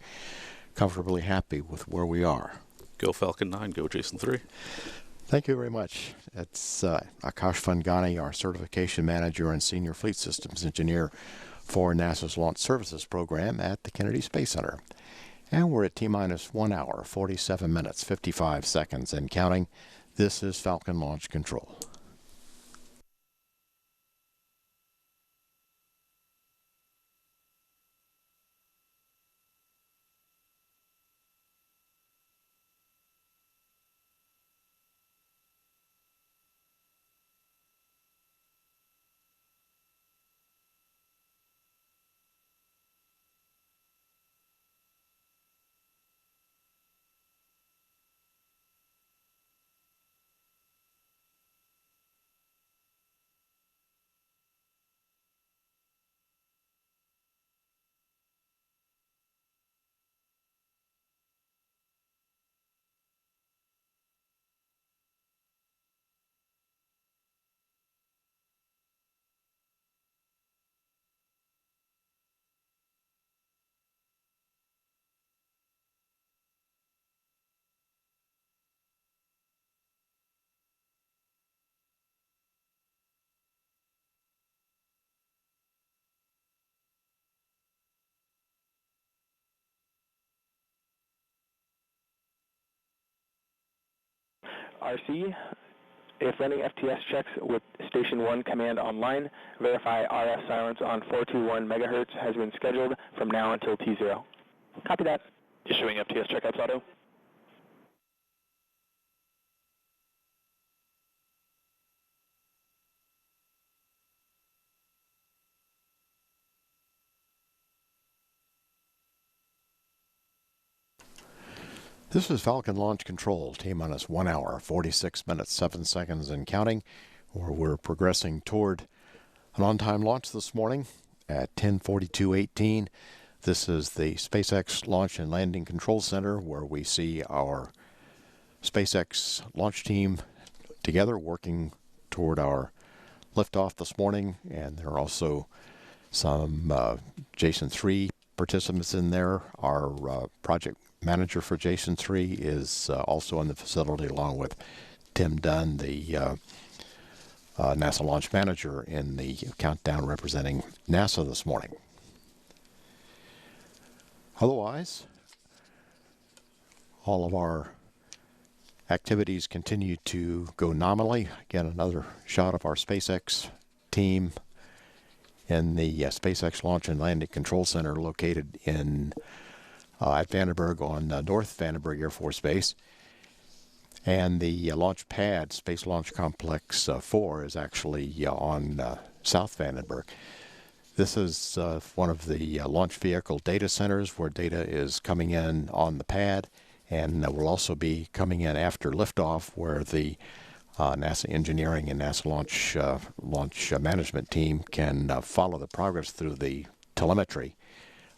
comfortably happy with where we are. Go Falcon 9, go Jason-3. Thank you very much. It's Akash Fungani, our certification manager and senior fleet systems engineer for NASA's Launch Services Program at the Kennedy Space Center. And we're at T-minus 1 hour, 47 minutes, 55 seconds and counting. This is Falcon Launch Control. RC, if running FTS checks with Station 1 command online, verify RF silence on 421 megahertz has been scheduled from now until T0. Copy that. Issuing FTS checkouts auto. This is Falcon Launch Control, T-minus 1 hour, 46 minutes, 7 seconds and counting, where we're progressing toward an on-time launch this morning at 10:42:18. This is the SpaceX Launch and Landing Control Center, where we see our SpaceX launch team together working toward our liftoff this morning, and there are also some Jason-3 participants in there. Our project manager for Jason-3 is also in the facility, along with Tim Dunn, the NASA launch manager in the countdown representing NASA this morning. Otherwise, all of our activities continue to go nominally. Again, another shot of our SpaceX team in the SpaceX Launch and Landing Control Center located in at Vandenberg on North Vandenberg Air Force Base. And the launch pad, Space Launch Complex 4, is actually on South Vandenberg. This is one of the launch vehicle data centers where data is coming in on the pad, and will also be coming in after liftoff, where the NASA engineering and NASA launch management team can follow the progress through the telemetry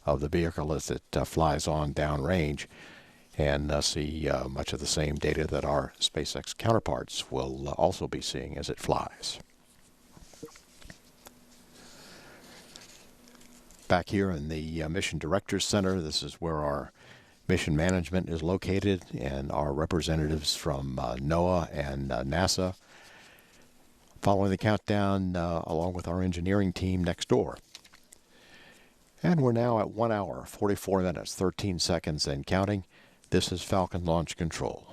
of the vehicle as it flies on downrange, and see much of the same data that our SpaceX counterparts will also be seeing as it flies. Back here in the Mission Directors Center, this is where our mission management is located, and our representatives from NOAA and NASA following the countdown along with our engineering team next door. And we're now at 1 hour, 44 minutes, 13 seconds and counting. This is Falcon Launch Control.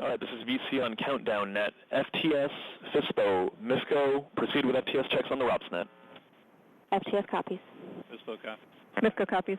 All right, this is VC on Countdown Net. FTS, FISPO, MISCO, proceed with FTS checks on the ROPSnet. FTS copies. FISPO copy. MISCO copies.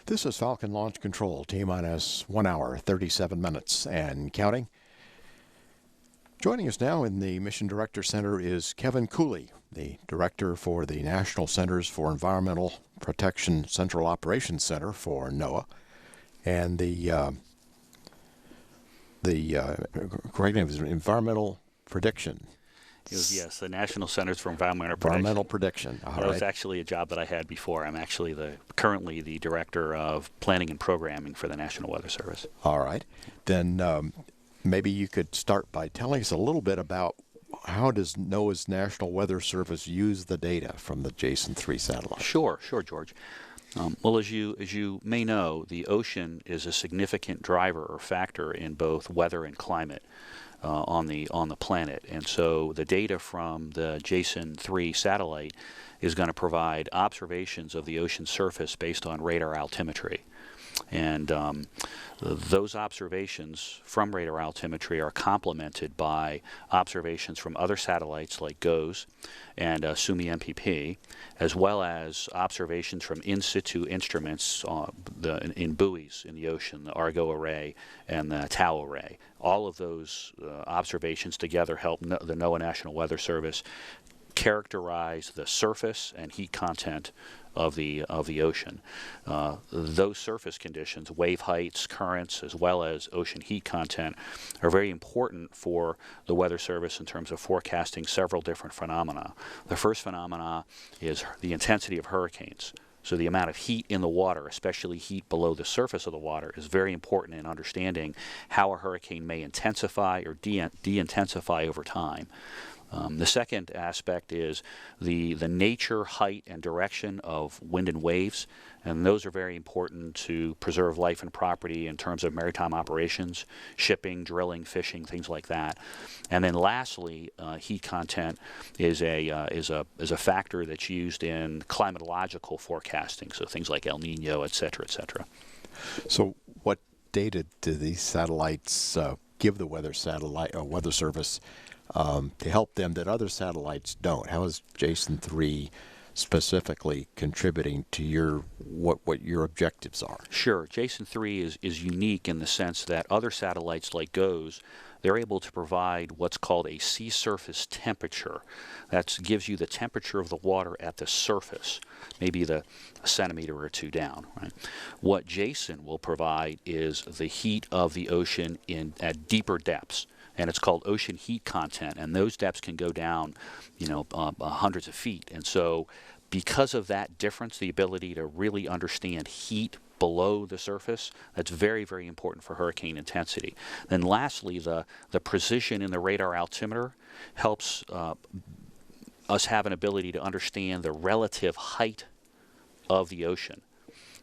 This is Falcon Launch Control, T-minus 1 hour, 37 minutes, and counting. Joining us now in the Mission Director Center is Kevin Cooley, the Director for the National Centers for Environmental Protection Central Operations Center for NOAA, and the correct name is Environmental Prediction. It was, yes, the National Centers for Environmental Prediction. That was actually a job that I had before. I'm actually currently the Director of Planning and Programming for the National Weather Service. All right. Then maybe you could start by telling us a little bit about how does NOAA's National Weather Service use the data from the Jason-3 satellite? Sure, George. Well, as you may know, the ocean is a significant driver or factor in both weather and climate on the planet, and so the data from the Jason-3 satellite is going to provide observations of the ocean surface based on radar altimetry. And those observations from radar altimetry are complemented by observations from other satellites like GOES and SUMI MPP, as well as observations from in situ instruments in buoys in the ocean, the Argo array and the Tau array. All of those observations together help the NOAA National Weather Service characterize the surface and heat content of the ocean. Those surface conditions, wave heights, currents, as well as ocean heat content, are very important for the Weather Service in terms of forecasting several different phenomena. The first phenomena is the intensity of hurricanes. So the amount of heat in the water, especially heat below the surface of the water, is very important in understanding how a hurricane may intensify or de-intensify over time. The second aspect is the nature, height, and direction of wind and waves, and those are very important to preserve life and property in terms of maritime operations, shipping, drilling, fishing, things like that. And then lastly, heat content is a factor that's used in climatological forecasting, so things like El Nino, et cetera, et cetera. So what data do these satellites give the Weather Service to help them that other satellites don't? How is Jason-3 specifically contributing to what your objectives are? Sure. Jason-3 is unique in the sense that other satellites like GOES, they're able to provide what's called a sea surface temperature. That gives you the temperature of the water at the surface, maybe a centimeter or two down. Right? What Jason will provide is the heat of the ocean at deeper depths. And it's called ocean heat content, and those depths can go down, hundreds of feet. And so, because of that difference, the ability to really understand heat below the surface, that's very, very important for hurricane intensity. Then, lastly, the precision in the radar altimeter helps us have an ability to understand the relative height of the ocean.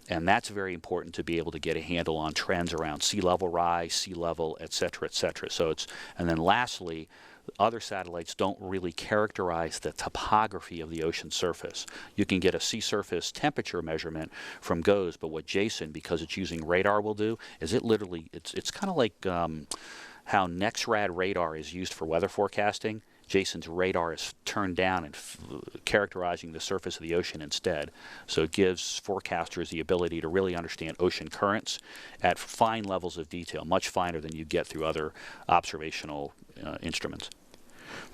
And that's very important to be able to get a handle on trends around sea level rise, sea level, et cetera, et cetera. So it's, and then lastly, other satellites don't really characterize the topography of the ocean surface. You can get a sea surface temperature measurement from GOES, but what Jason, because it's using radar, will do is it literally, it's kind of like how NEXRAD radar is used for weather forecasting. Jason's radar is turned down and characterizing the surface of the ocean instead. So it gives forecasters the ability to really understand ocean currents at fine levels of detail, much finer than you get through other observational instruments.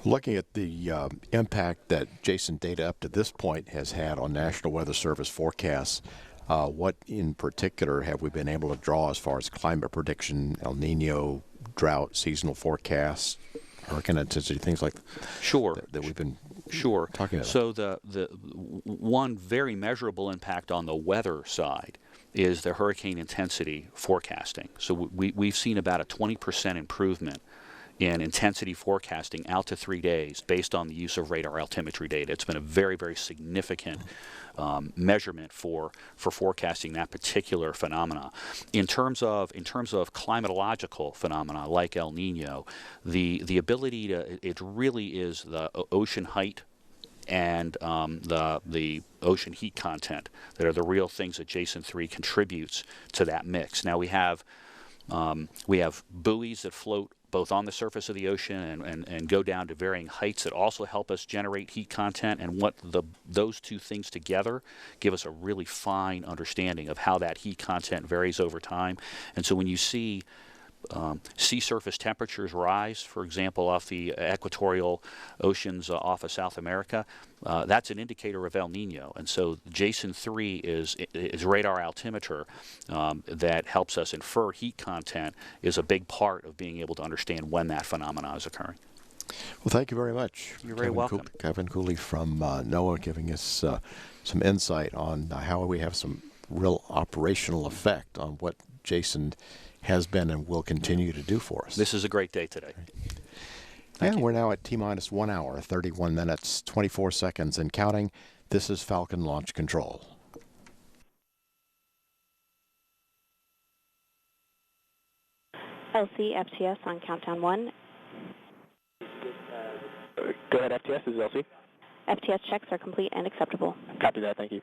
Looking at the impact that Jason data up to this point has had on National Weather Service forecasts, what in particular have we been able to draw as far as climate prediction, El Nino, drought, seasonal forecasts, hurricane intensity, things like that we've been talking about? So the one very measurable impact on the weather side is the hurricane intensity forecasting. So we've seen about a 20% improvement in intensity forecasting out to 3 days based on the use of radar altimetry data. It's been a very, very significant measurement for forecasting that particular phenomena. In terms of climatological phenomena like El Nino, the ability to, it really is the ocean height and the ocean heat content that are the real things that Jason-3 contributes to that mix. Now we have buoys that float both on the surface of the ocean and go down to varying heights that also help us generate heat content, and what those two things together give us a really fine understanding of how that heat content varies over time. And so when you see sea surface temperatures rise, for example, off the equatorial oceans off of South America, that's an indicator of El Nino. And so Jason-3 is radar altimeter that helps us infer heat content, is a big part of being able to understand when that phenomena is occurring. Well, thank you very much. You're very welcome. Kevin Cooley from NOAA giving us some insight on how we have some real operational effect on what Jason has been and will continue to do for us. This is a great day today. And we're now at T-minus 1 hour, 31 minutes, 24 seconds and counting. This is Falcon Launch Control. LC, FTS on countdown 1. Go ahead, FTS. This is LC. FTS checks are complete and acceptable. Copy that. Thank you.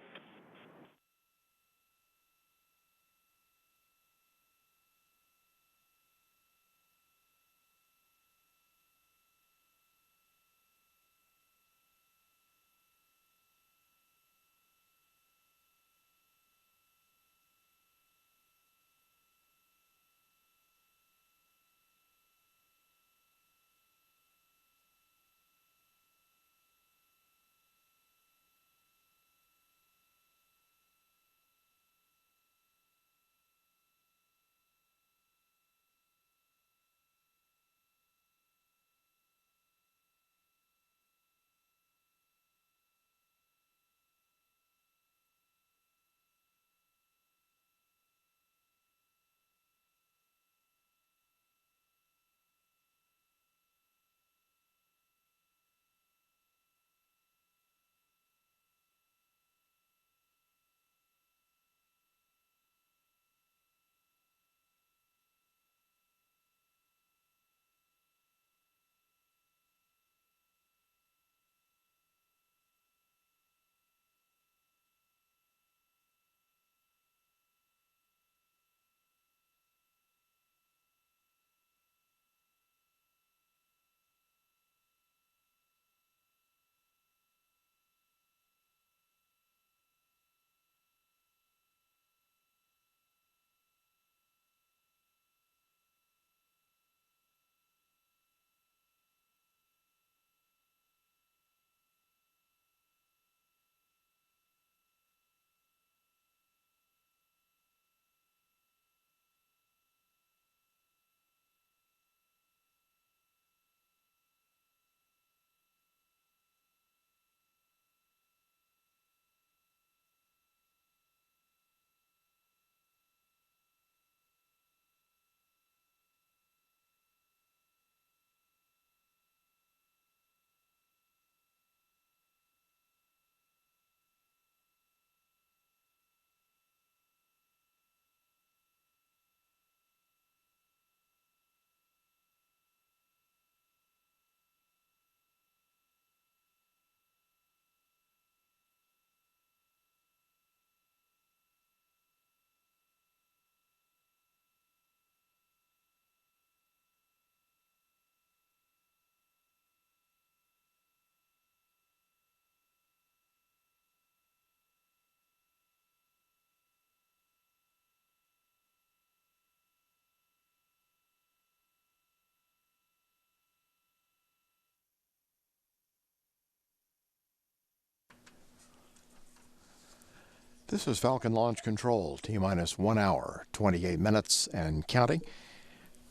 This is Falcon Launch Control, T-minus 1 hour, 28 minutes and counting.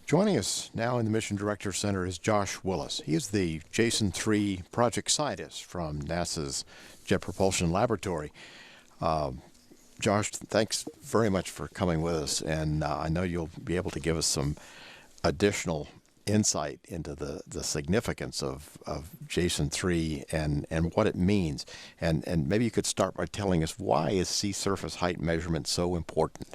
Joining us now in the Mission Director Center is Josh Willis. He is the Jason-3 project scientist from NASA's Jet Propulsion Laboratory. Josh, thanks very much for coming with us, and I know you'll be able to give us some additional insight into the significance of Jason-3 and what it means. And maybe you could start by telling us, why is sea surface height measurement so important?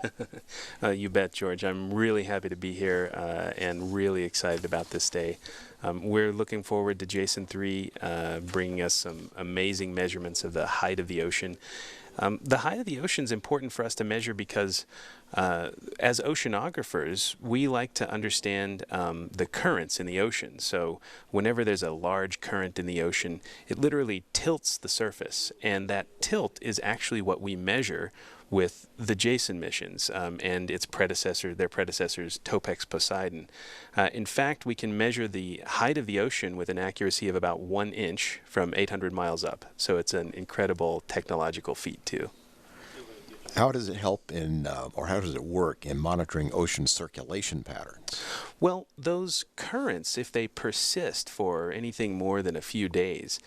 You bet, George. I'm really happy to be here and really excited about this day. We're looking forward to Jason-3 bringing us some amazing measurements of the height of the ocean. The height of the ocean is important for us to measure because as oceanographers, we like to understand the currents in the ocean. So whenever there's a large current in the ocean, it literally tilts the surface, and that tilt is actually what we measure with the Jason missions and their predecessors, Topex Poseidon. In fact, we can measure the height of the ocean with an accuracy of about 1 inch from 800 miles up. So it's an incredible technological feat, too. How does it help in, or how does it work in monitoring ocean circulation patterns? Well, those currents, if they persist for anything more than a few days,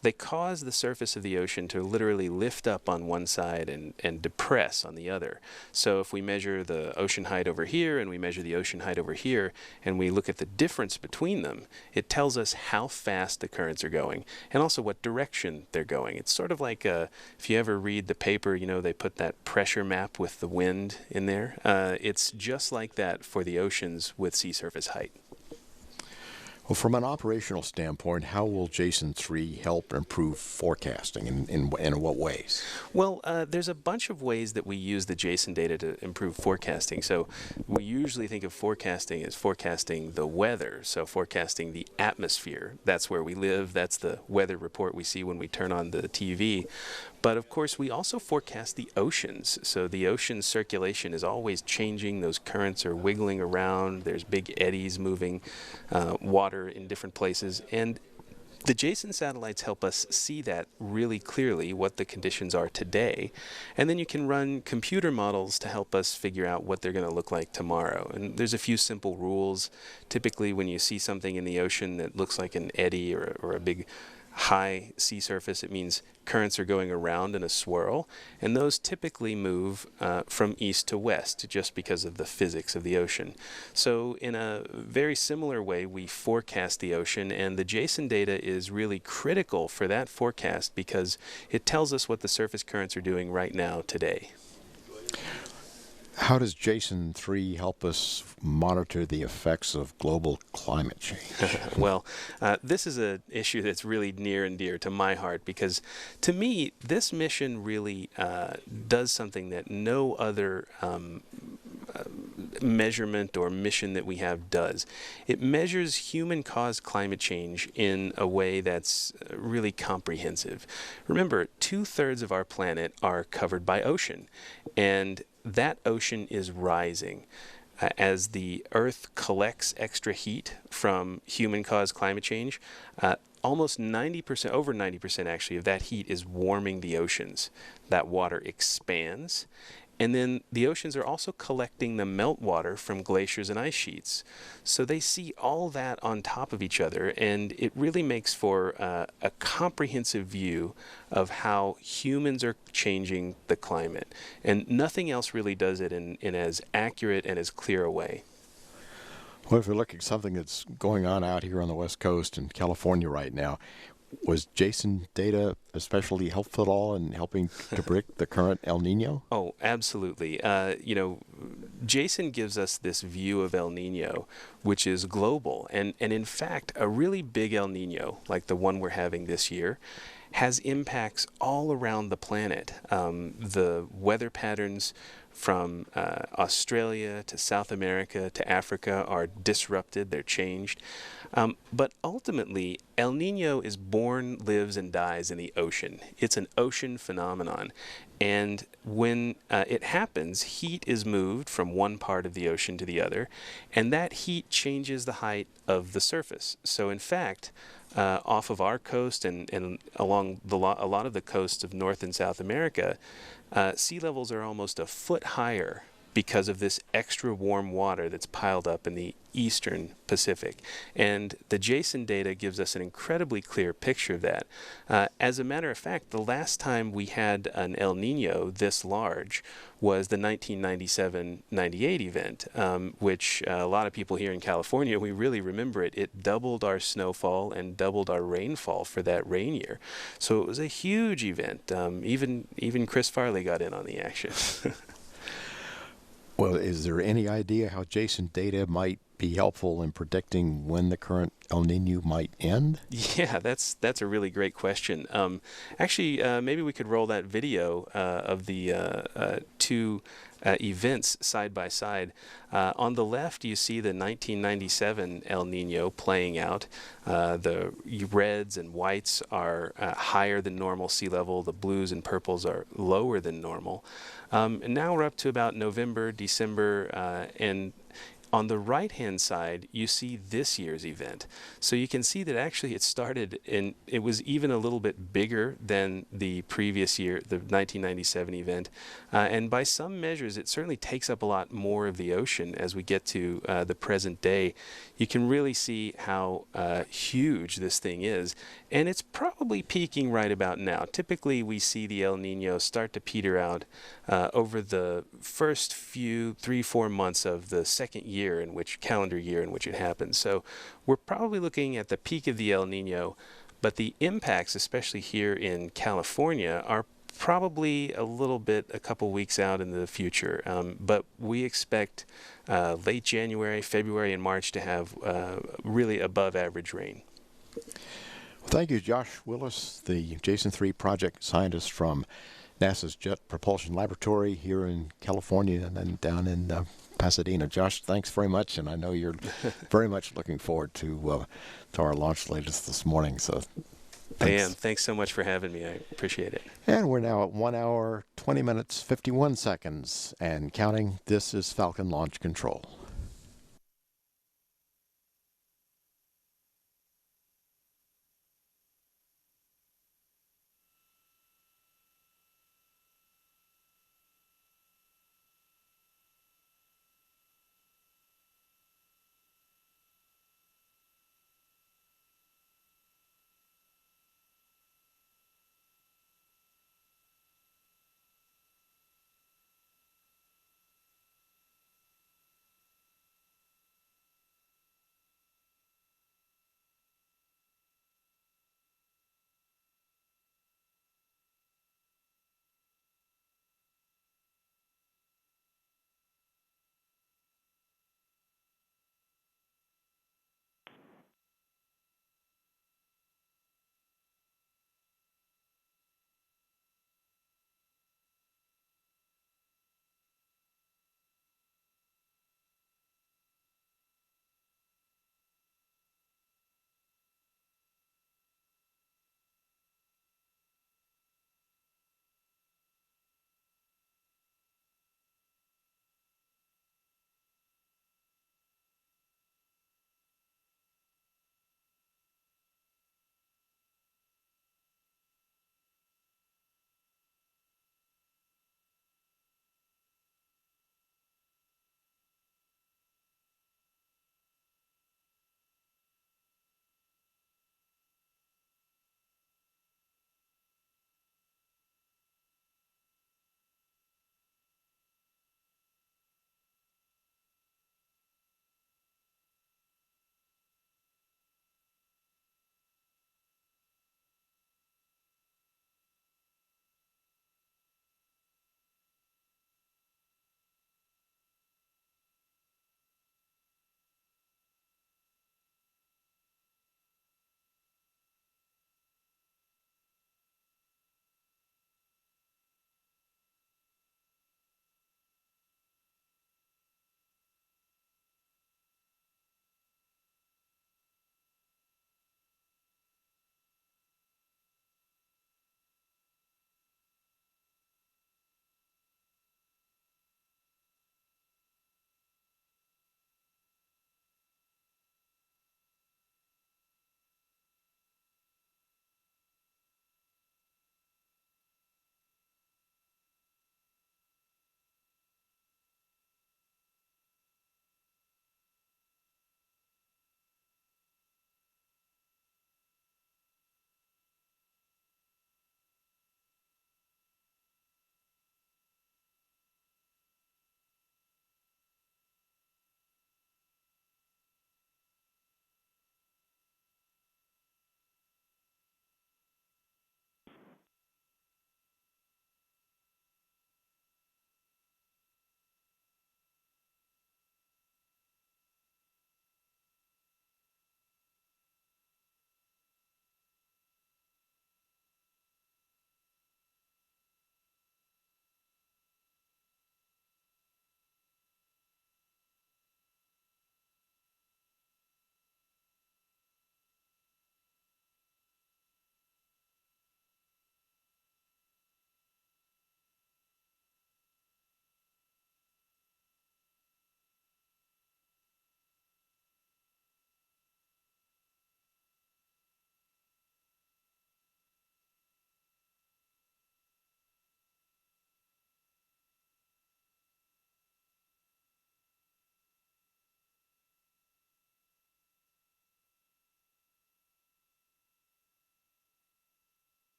they cause the surface of the ocean to literally lift up on one side and depress on the other. So if we measure the ocean height over here and we measure the ocean height over here and we look at the difference between them, it tells us how fast the currents are going and also what direction they're going. It's sort of like if you ever read the paper, you know, they put that pressure map with the wind in there. It's just like that for the oceans with sea surface height. Well, from an operational standpoint, how will Jason-3 help improve forecasting, and in what ways? Well, there's a bunch of ways that we use the Jason data to improve forecasting. So we usually think of forecasting as forecasting the weather, so forecasting the atmosphere. That's where we live. That's the weather report we see when we turn on the TV. But of course, we also forecast the oceans. So the ocean circulation is always changing. Those currents are wiggling around. There's big eddies moving water in different places. And the Jason satellites help us see that really clearly, what the conditions are today. And then you can run computer models to help us figure out what they're going to look like tomorrow. And there's a few simple rules. Typically, when you see something in the ocean that looks like an eddy or a big high sea surface, it means currents are going around in a swirl, and those typically move from east to west just because of the physics of the ocean. So in a very similar way, we forecast the ocean, and the Jason data is really critical for that forecast because it tells us what the surface currents are doing right now today. How does Jason-3 help us monitor the effects of global climate change? Well, this is an issue that's really near and dear to my heart because, to me, this mission really does something that no other measurement or mission that we have does. It measures human-caused climate change in a way that's really comprehensive. Remember, 2/3 of our planet are covered by ocean, and that ocean is rising. As the Earth collects extra heat from human-caused climate change, almost 90%, over 90% actually, of that heat is warming the oceans. That water expands, and then the oceans are also collecting the meltwater from glaciers and ice sheets. So they see all that on top of each other, and it really makes for a comprehensive view of how humans are changing the climate. And nothing else really does it in as accurate and as clear a way. Well, if we look at something that's going on out here on the West Coast in California right now, was Jason data especially helpful at all in helping to predict the current El Nino? Oh, absolutely. You know, Jason gives us this view of El Nino, which is global. And in fact, a really big El Nino, like the one we're having this year, has impacts all around the planet. The weather patterns from Australia to South America to Africa are disrupted, they're changed. But ultimately, El Nino is born, lives, and dies in the ocean. It's an ocean phenomenon. And when it happens, heat is moved from one part of the ocean to the other, and that heat changes the height of the surface. So in fact, off of our coast and along a lot of the coasts of North and South America, sea levels are almost a foot higher because of this extra warm water that's piled up in the eastern Pacific. And the Jason data gives us an incredibly clear picture of that. As a matter of fact, the last time we had an El Nino this large was the 1997-98 event, which a lot of people here in California, we really remember it. It doubled our snowfall and doubled our rainfall for that rain year. So it was a huge event. Even Chris Farley got in on the action. Well, is there any idea how Jason data might be helpful in predicting when the current El Nino might end? Yeah, that's a really great question. Actually, maybe we could roll that video of the two events side by side. On the left, you see the 1997 El Nino playing out. The reds and whites are higher than normal sea level. The blues and purples are lower than normal. And now we're up to about November, December, and on the right-hand side, you see this year's event. So you can see that actually it started in, it was even a little bit bigger than the previous year, the 1997 event. And by some measures, it certainly takes up a lot more of the ocean as we get to the present day. You can really see how huge this thing is. And it's probably peaking right about now. Typically, we see the El Nino start to peter out over the first few 3-4 months of the second year in which calendar year in which it happens. So we're probably looking at the peak of the El Nino, but the impacts, especially here in California, are probably a couple weeks out in the future. But we expect late January, February, and March to have really above average rain. Well, thank you, Josh Willis, the Jason-3 project scientist from NASA's Jet Propulsion Laboratory here in California and then down in Pasadena. Josh, thanks very much, and I know you're very much looking forward to our launch latest this morning. So, I am. Thanks so much for having me. I appreciate it. And we're now at 1 hour, 20 minutes, 51 seconds, and counting. This is Falcon Launch Control.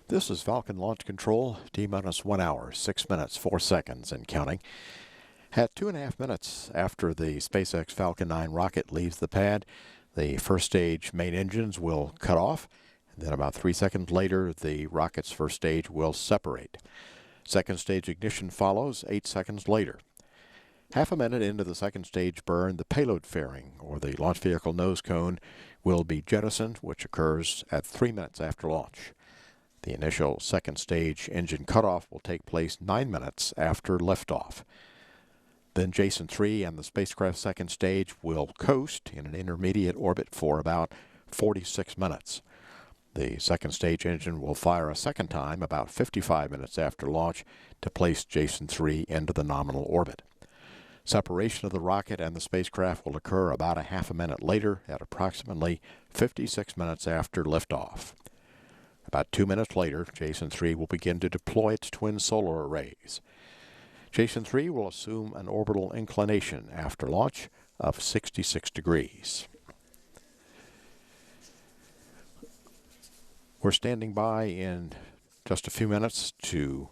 This is Falcon Launch Control, T-minus 1 hour, 6 minutes, 4 seconds and counting. At 2.5 minutes after the SpaceX Falcon 9 rocket leaves the pad, the first stage main engines will cut off. And then about 3 seconds later, the rocket's first stage will separate. Second stage ignition follows 8 seconds later. Half a minute into the second stage burn, the payload fairing, or the launch vehicle nose cone, will be jettisoned, which occurs at 3 minutes after launch. The initial second stage engine cutoff will take place 9 minutes after liftoff. Then Jason-3 and the spacecraft's second stage will coast in an intermediate orbit for about 46 minutes. The second stage engine will fire a second time about 55 minutes after launch to place Jason-3 into the nominal orbit. Separation of the rocket and the spacecraft will occur about a half a minute later at approximately 56 minutes after liftoff. About 2 minutes later, Jason-3 will begin to deploy its twin solar arrays. Jason-3 will assume an orbital inclination after launch of 66 degrees. We're standing by in just a few minutes to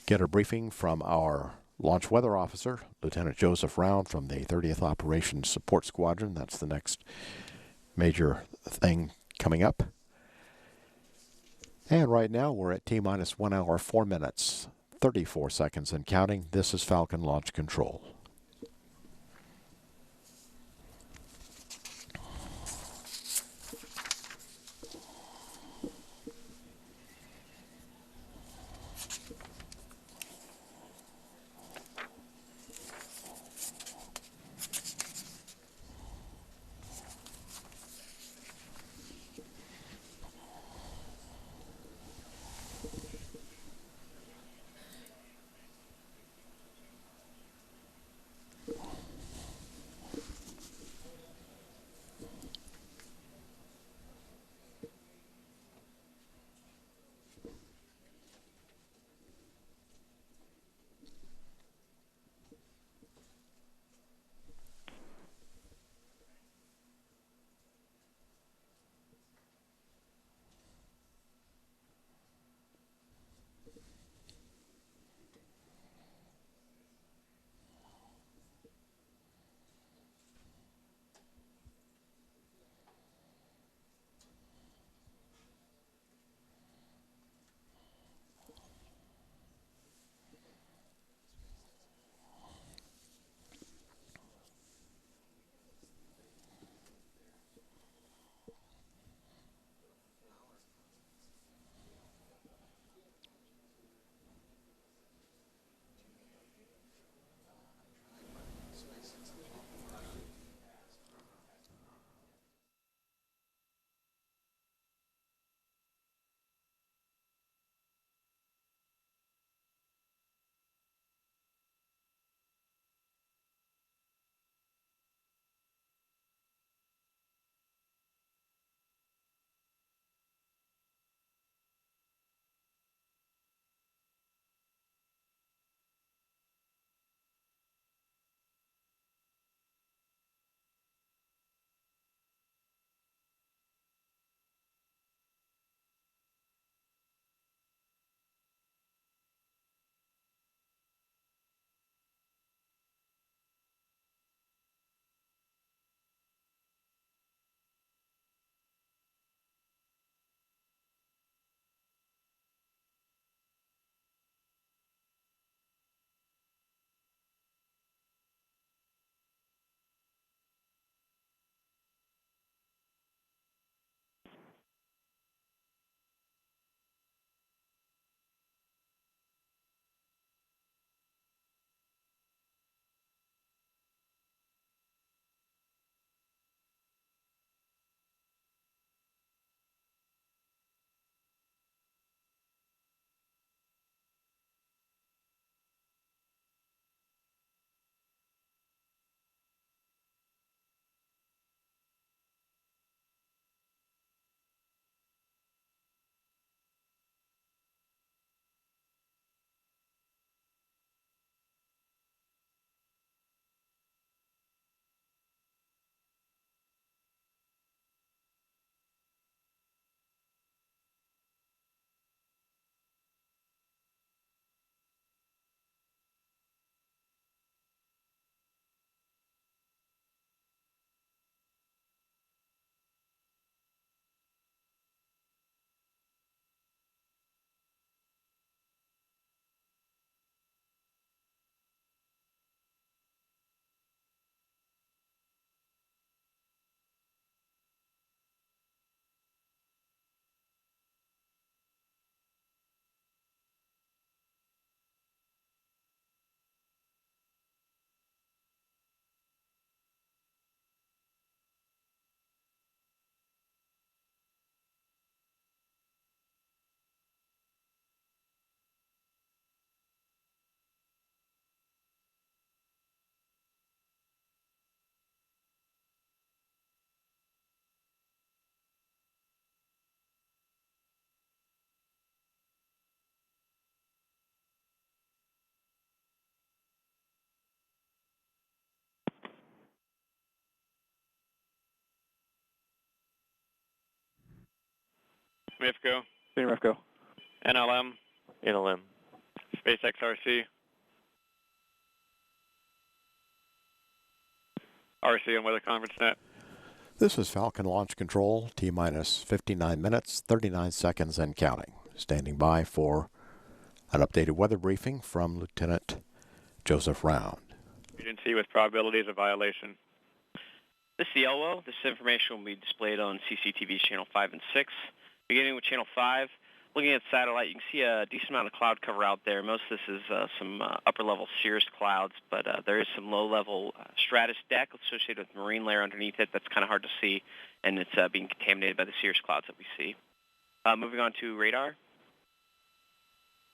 get a briefing from our Launch Weather Officer, Lieutenant Joseph Round from the 30th Operations Support Squadron. That's the next major thing coming up. And right now we're at T-minus 1 hour, 4 minutes, 34 seconds and counting. This is Falcon Launch Control. MIFCO. Senior MEFCO. NLM. NLM. SpaceX RC. RC on Weather Conference Net. This is Falcon Launch Control, T-minus 59 minutes, 39 seconds and counting. Standing by for an updated weather briefing from Lieutenant Joseph Round. Agency with probabilities of violation. This is the LWO. This information will be displayed on CCTV Channel 5 and 6. Beginning with Channel 5, looking at satellite, you can see a decent amount of cloud cover out there. Most of this is some upper-level cirrus clouds, but there is some low-level stratus deck associated with marine layer underneath it that's kind of hard to see, and it's being contaminated by the cirrus clouds that we see. Moving on to radar.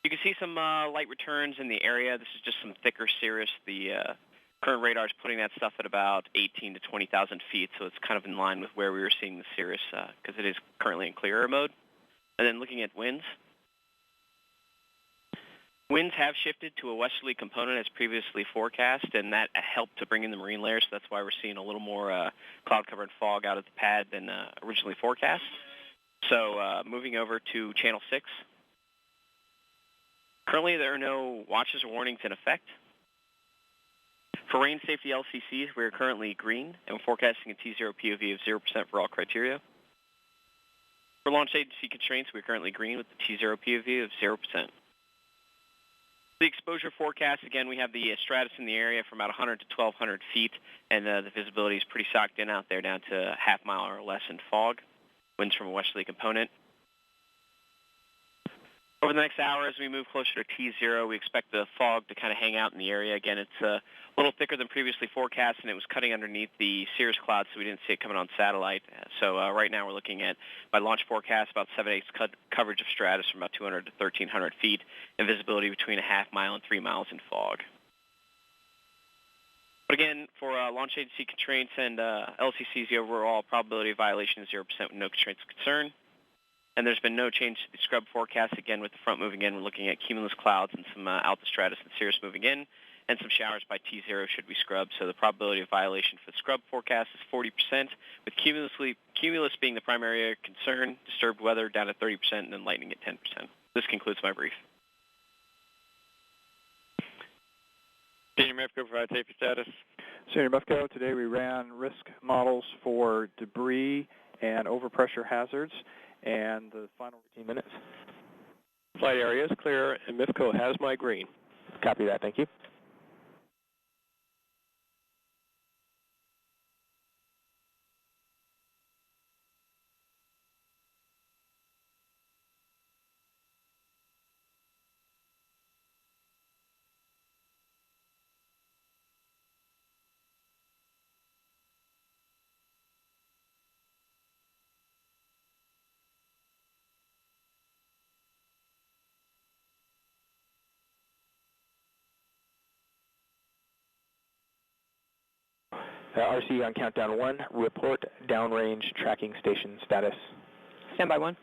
You can see some light returns in the area. This is just some thicker cirrus. The current radar is putting that stuff at about 18 to 20,000 feet, so it's kind of in line with where we were seeing the cirrus because it is currently in clear air mode. And then looking at winds. Winds have shifted to a westerly component as previously forecast, and that helped to bring in the marine layer, so that's why we're seeing a little more cloud cover and fog out of the pad than originally forecast. So moving over to Channel 6. Currently, there are no watches or warnings in effect. For rain safety LCCs, we are currently green, and we're forecasting a T0 POV of 0% for all criteria. For launch agency constraints, we're currently green with the T0 POV of 0%. The exposure forecast, again, we have the stratus in the area from about 100 to 1,200 feet, and the visibility is pretty socked in out there down to a half mile or less in fog. Winds from a westerly component. Over the next hour, as we move closer to T0, we expect the fog to kind of hang out in the area. Again, it's a little thicker than previously forecast, and it was cutting underneath the cirrus cloud, so we didn't see it coming on satellite. So right now we're looking at, by launch forecast, about 7/8 coverage of stratus from about 200 to 1,300 feet, and visibility between a half mile and 3 miles in fog. But again, for launch agency constraints and LCCs, the overall probability of violation is 0% with no constraints of concern. And there's been no change to the scrub forecast. Again, with the front moving in, we're looking at cumulus clouds and some altostratus and cirrus moving in, and some showers by T0 should we scrub. So the probability of violation for the scrub forecast is 40%, with cumulus being the primary concern, disturbed weather down at 30%, and then lightning at 10%. This concludes my brief. Senior MEFCO provide safety status. Senior MEFCO, today we ran risk models for debris and overpressure hazards, and the final 15 minutes. Flight area is clear, and MIFCO has my green. Copy that, thank you. RC on countdown 1, report downrange tracking station status. Standby 1.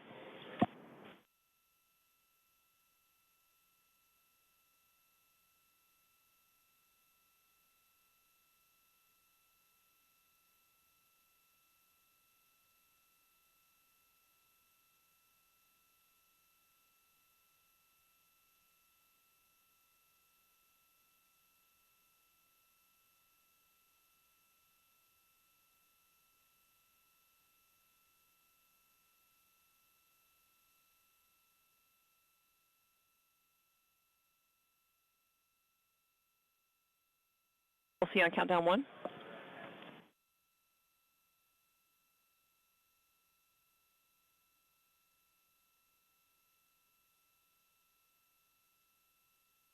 We'll see you on countdown 1.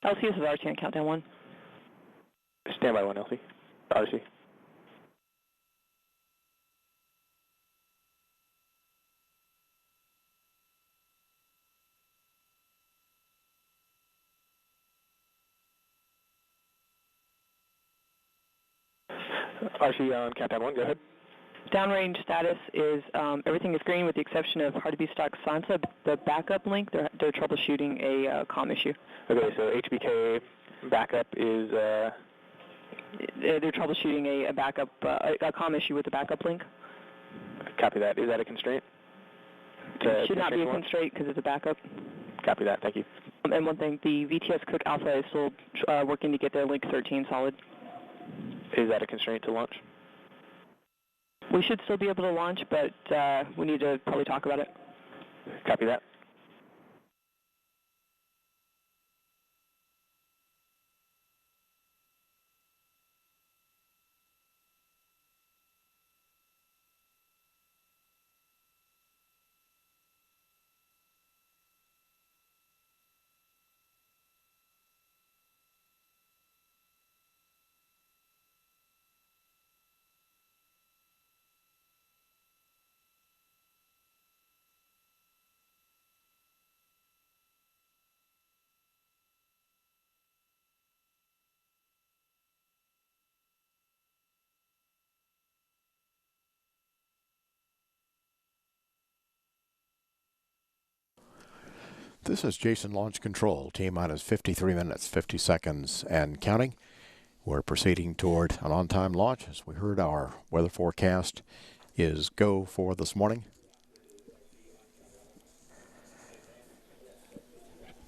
LC, this is RC on countdown 1. Standby 1, LC. RC. RC on countdown 1, go ahead. Downrange status is everything is green with the exception of Hartebestock Sansa. The backup link, they're troubleshooting a comm issue. Okay, so HBK backup is... They're troubleshooting a backup, a comm issue with the backup link. Copy that. Is that a constraint? Should not be a constraint because it's a backup. Copy that. Thank you. And one thing, the VTS Cook Alpha is still working to get their Link 13 solid. Is that a constraint to launch? We should still be able to launch, but we need to probably talk about it. Copy that. This is Jason Launch Control, T-minus 53 minutes, 50 seconds, and counting. We're proceeding toward an on-time launch. As we heard, our weather forecast is go for this morning.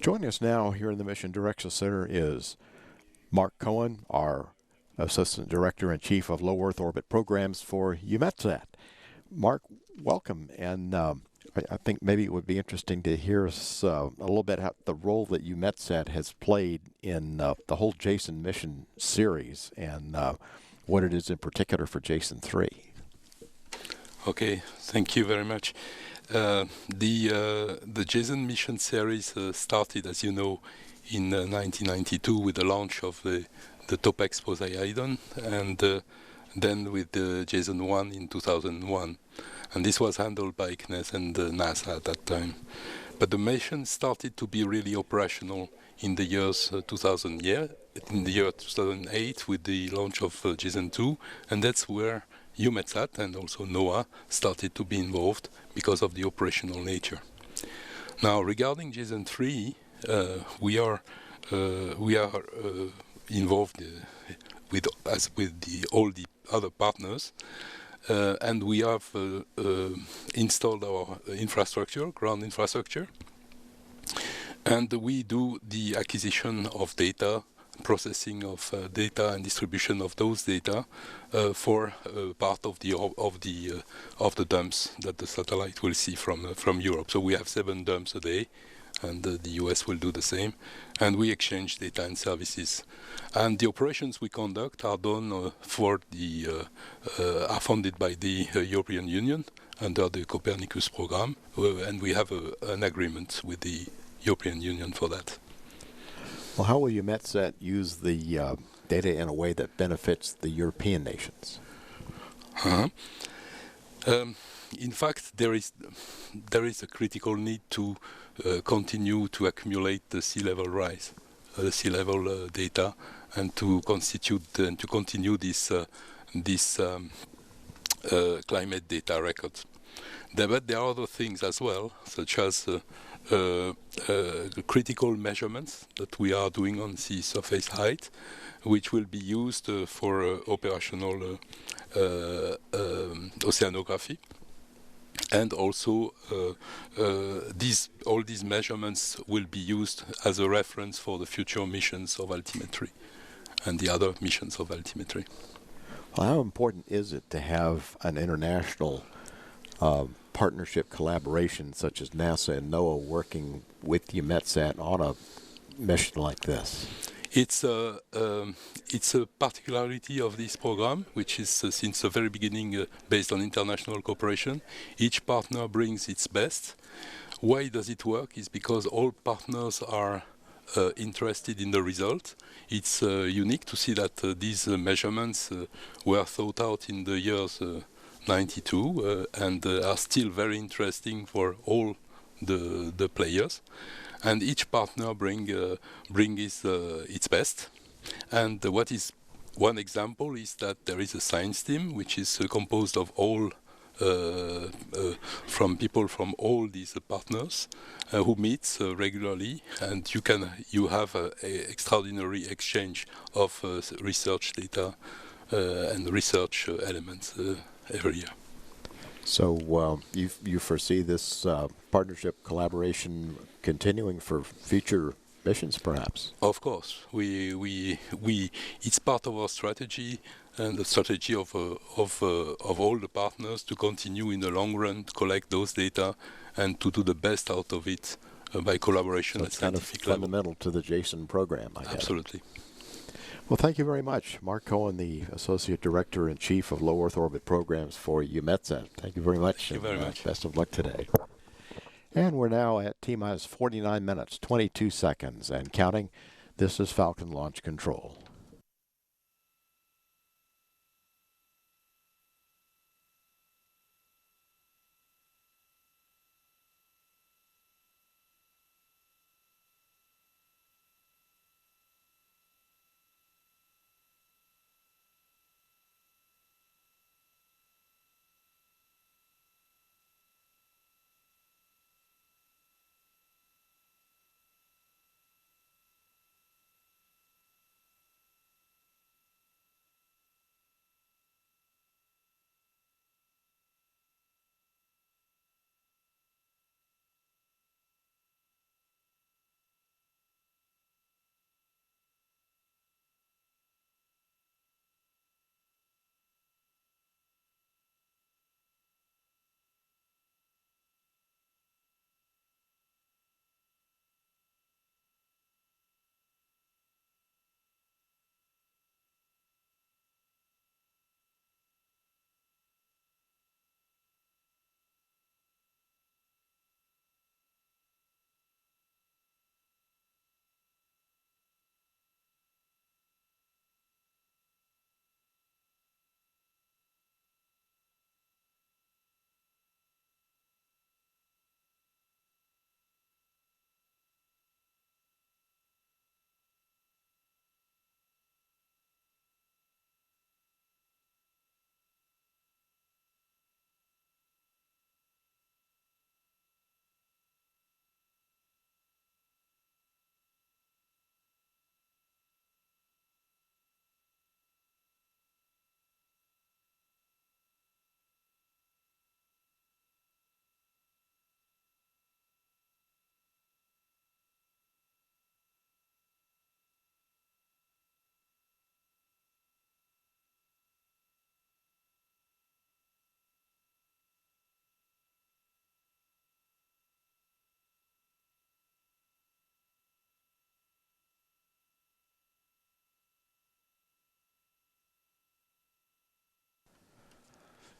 Joining us now here in the Mission Direction Center is Mark Cohen, our Assistant Director and Chief of Low Earth Orbit Programs for EUMETSAT. Mark, welcome, and I think maybe it would be interesting to hear us a little bit about the role that EUMETSAT has played in the whole Jason mission series and what it is in particular for Jason-3. Okay, thank you very much. The Jason mission series started, as you know, in 1992 with the launch of the TOPEX Poseidon, and then with the Jason-1 in 2001. And this was handled by CNES and NASA at that time. But the mission started to be really operational in the years 2008 with the launch of Jason-2, and that's where EUMETSAT and also NOAA started to be involved because of the operational nature. Now, regarding Jason-3, we are involved with all the other partners. And we have installed our infrastructure, ground infrastructure, and we do the acquisition of data, processing of data, and distribution of those data for part of the dumps that the satellite will see from Europe. So we have 7 dumps a day, and the US will do the same, and we exchange data and services. And the operations we conduct are done are funded by the European Union under the Copernicus program, and we have an agreement with the European Union for that. Well, how will EUMETSAT use the data in a way that benefits the European nations? In fact, there is a critical need to continue to accumulate the sea level rise, the sea level data, and to constitute and to continue this climate data records. But there are other things as well, such as critical measurements that we are doing on sea surface height, which will be used for operational oceanography. And also, all these measurements will be used as a reference for the future missions of altimetry and the other missions of altimetry. Well, how important is it to have an international partnership collaboration such as NASA and NOAA working with EUMETSAT on a mission like this? It's a particularity of this program, which is since the very beginning based on international cooperation. Each partner brings its best. Why does it work? Is because all partners are interested in the result. It's unique to see that these measurements were thought out in the years 92 and are still very interesting for all the players. And each partner brings its best. And what is one example is that there is a science team which is composed of all from people from all these partners who meets regularly, and you have an extraordinary exchange of research data and research elements every year. So you foresee this partnership collaboration continuing for future missions, perhaps? Of course, it's part of our strategy and the strategy of all the partners to continue in the long run to collect those data and to do the best out of it by collaboration at scientific level. Fundamental to the Jason program, I guess. Absolutely. Well, thank you very much, Mark Cohen, the Associate Director and Chief of Low Earth Orbit Programs for EUMETSAT. Thank you very much. Thank you very much. Best of luck today. And we're now at T-minus 49 minutes, 22 seconds, and counting. This is Falcon Launch Control.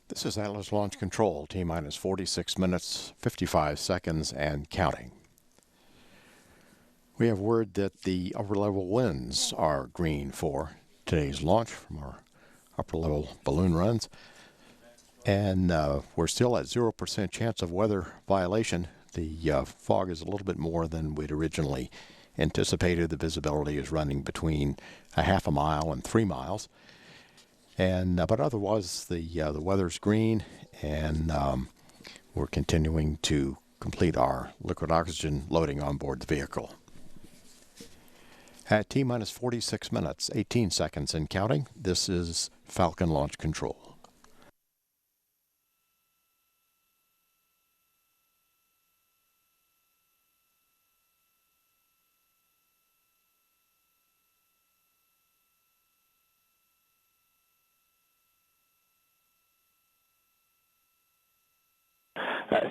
This is Atlas Launch Control, T-minus 46 minutes, 55 seconds, and counting. We have word that the upper-level winds are green for today's launch from our upper-level balloon runs. And we're still at 0% chance of weather violation. The fog is a little bit more than we'd originally anticipated. The visibility is running between a half a mile and 3 miles. And but otherwise, the weather's green, and we're continuing to complete our liquid oxygen loading on board the vehicle. At T-minus 46 minutes, 18 seconds and counting, this is Falcon Launch Control.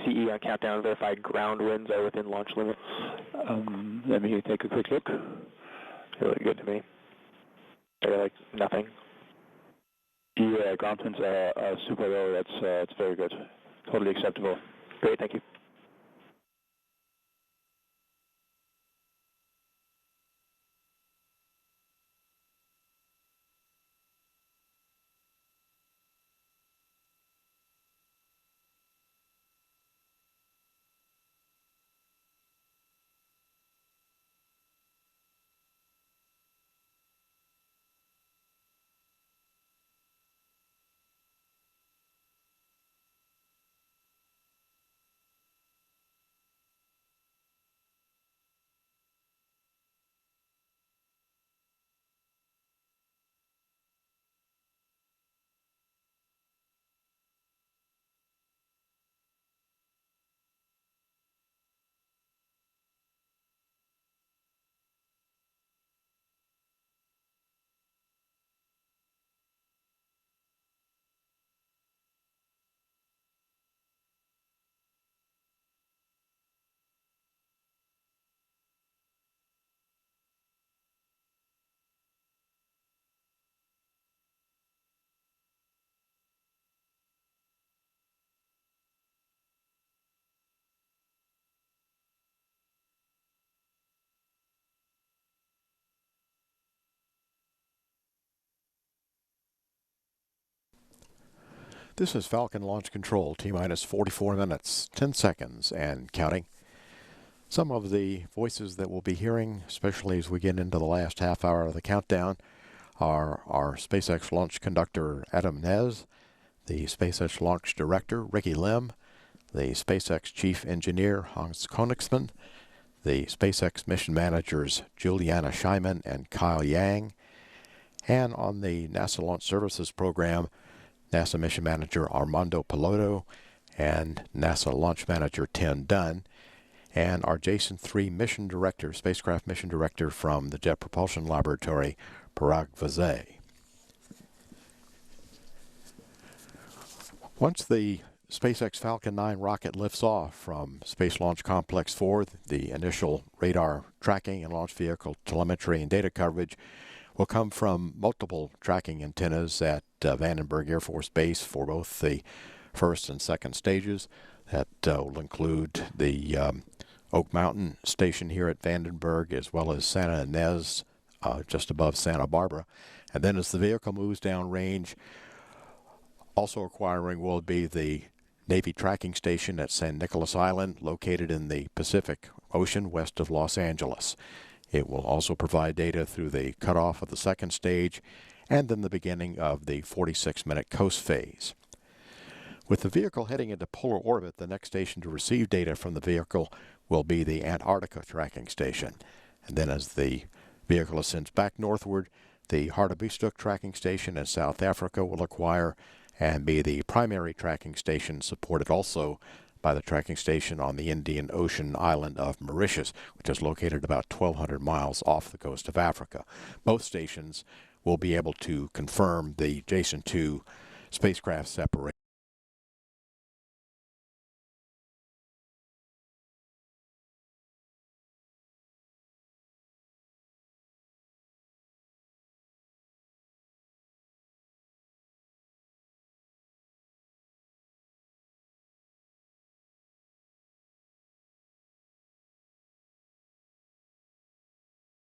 CE on countdown, verified ground winds are within launch limits. Let me take a quick look. Really good to me. They're like nothing. Yeah, ground winds are super low. That's very good. Totally acceptable. Great, thank you. This is Falcon Launch Control, T-minus 44 minutes, 10 seconds, and counting. Some of the voices that we'll be hearing, especially as we get into the last half hour of the countdown, are our SpaceX launch conductor, Adam Nez, the SpaceX launch director, Ricky Lim, the SpaceX chief engineer, Hans Konigsmann, the SpaceX mission managers, Juliana Scheiman and Kyle Yang, and on the NASA Launch Services program, NASA mission manager Armando Piloto and NASA launch manager Tim Dunn, and our Jason-3 mission director, spacecraft mission director from the Jet Propulsion Laboratory, Parag Vazay. Once the SpaceX Falcon 9 rocket lifts off from Space Launch Complex 4, the initial radar tracking and launch vehicle telemetry and data coverage will come from multiple tracking antennas at Vandenberg Air Force Base for both the first and second stages. That will include the Oak Mountain station here at Vandenberg, as well as Santa Ynez just above Santa Barbara. And then as the vehicle moves downrange, also acquiring will be the Navy tracking station at San Nicolas Island, located in the Pacific Ocean west of Los Angeles. It will also provide data through the cutoff of the second stage and then the beginning of the 46-minute coast phase. With the vehicle heading into polar orbit, the next station to receive data from the vehicle will be the Antarctica tracking station. And then as the vehicle ascends back northward, the Hartebustuk tracking station in South Africa will acquire and be the primary tracking station, supported also by the tracking station on the Indian Ocean island of Mauritius, which is located about 1,200 miles off the coast of Africa. Both stations will be able to confirm the Jason-2 spacecraft separation.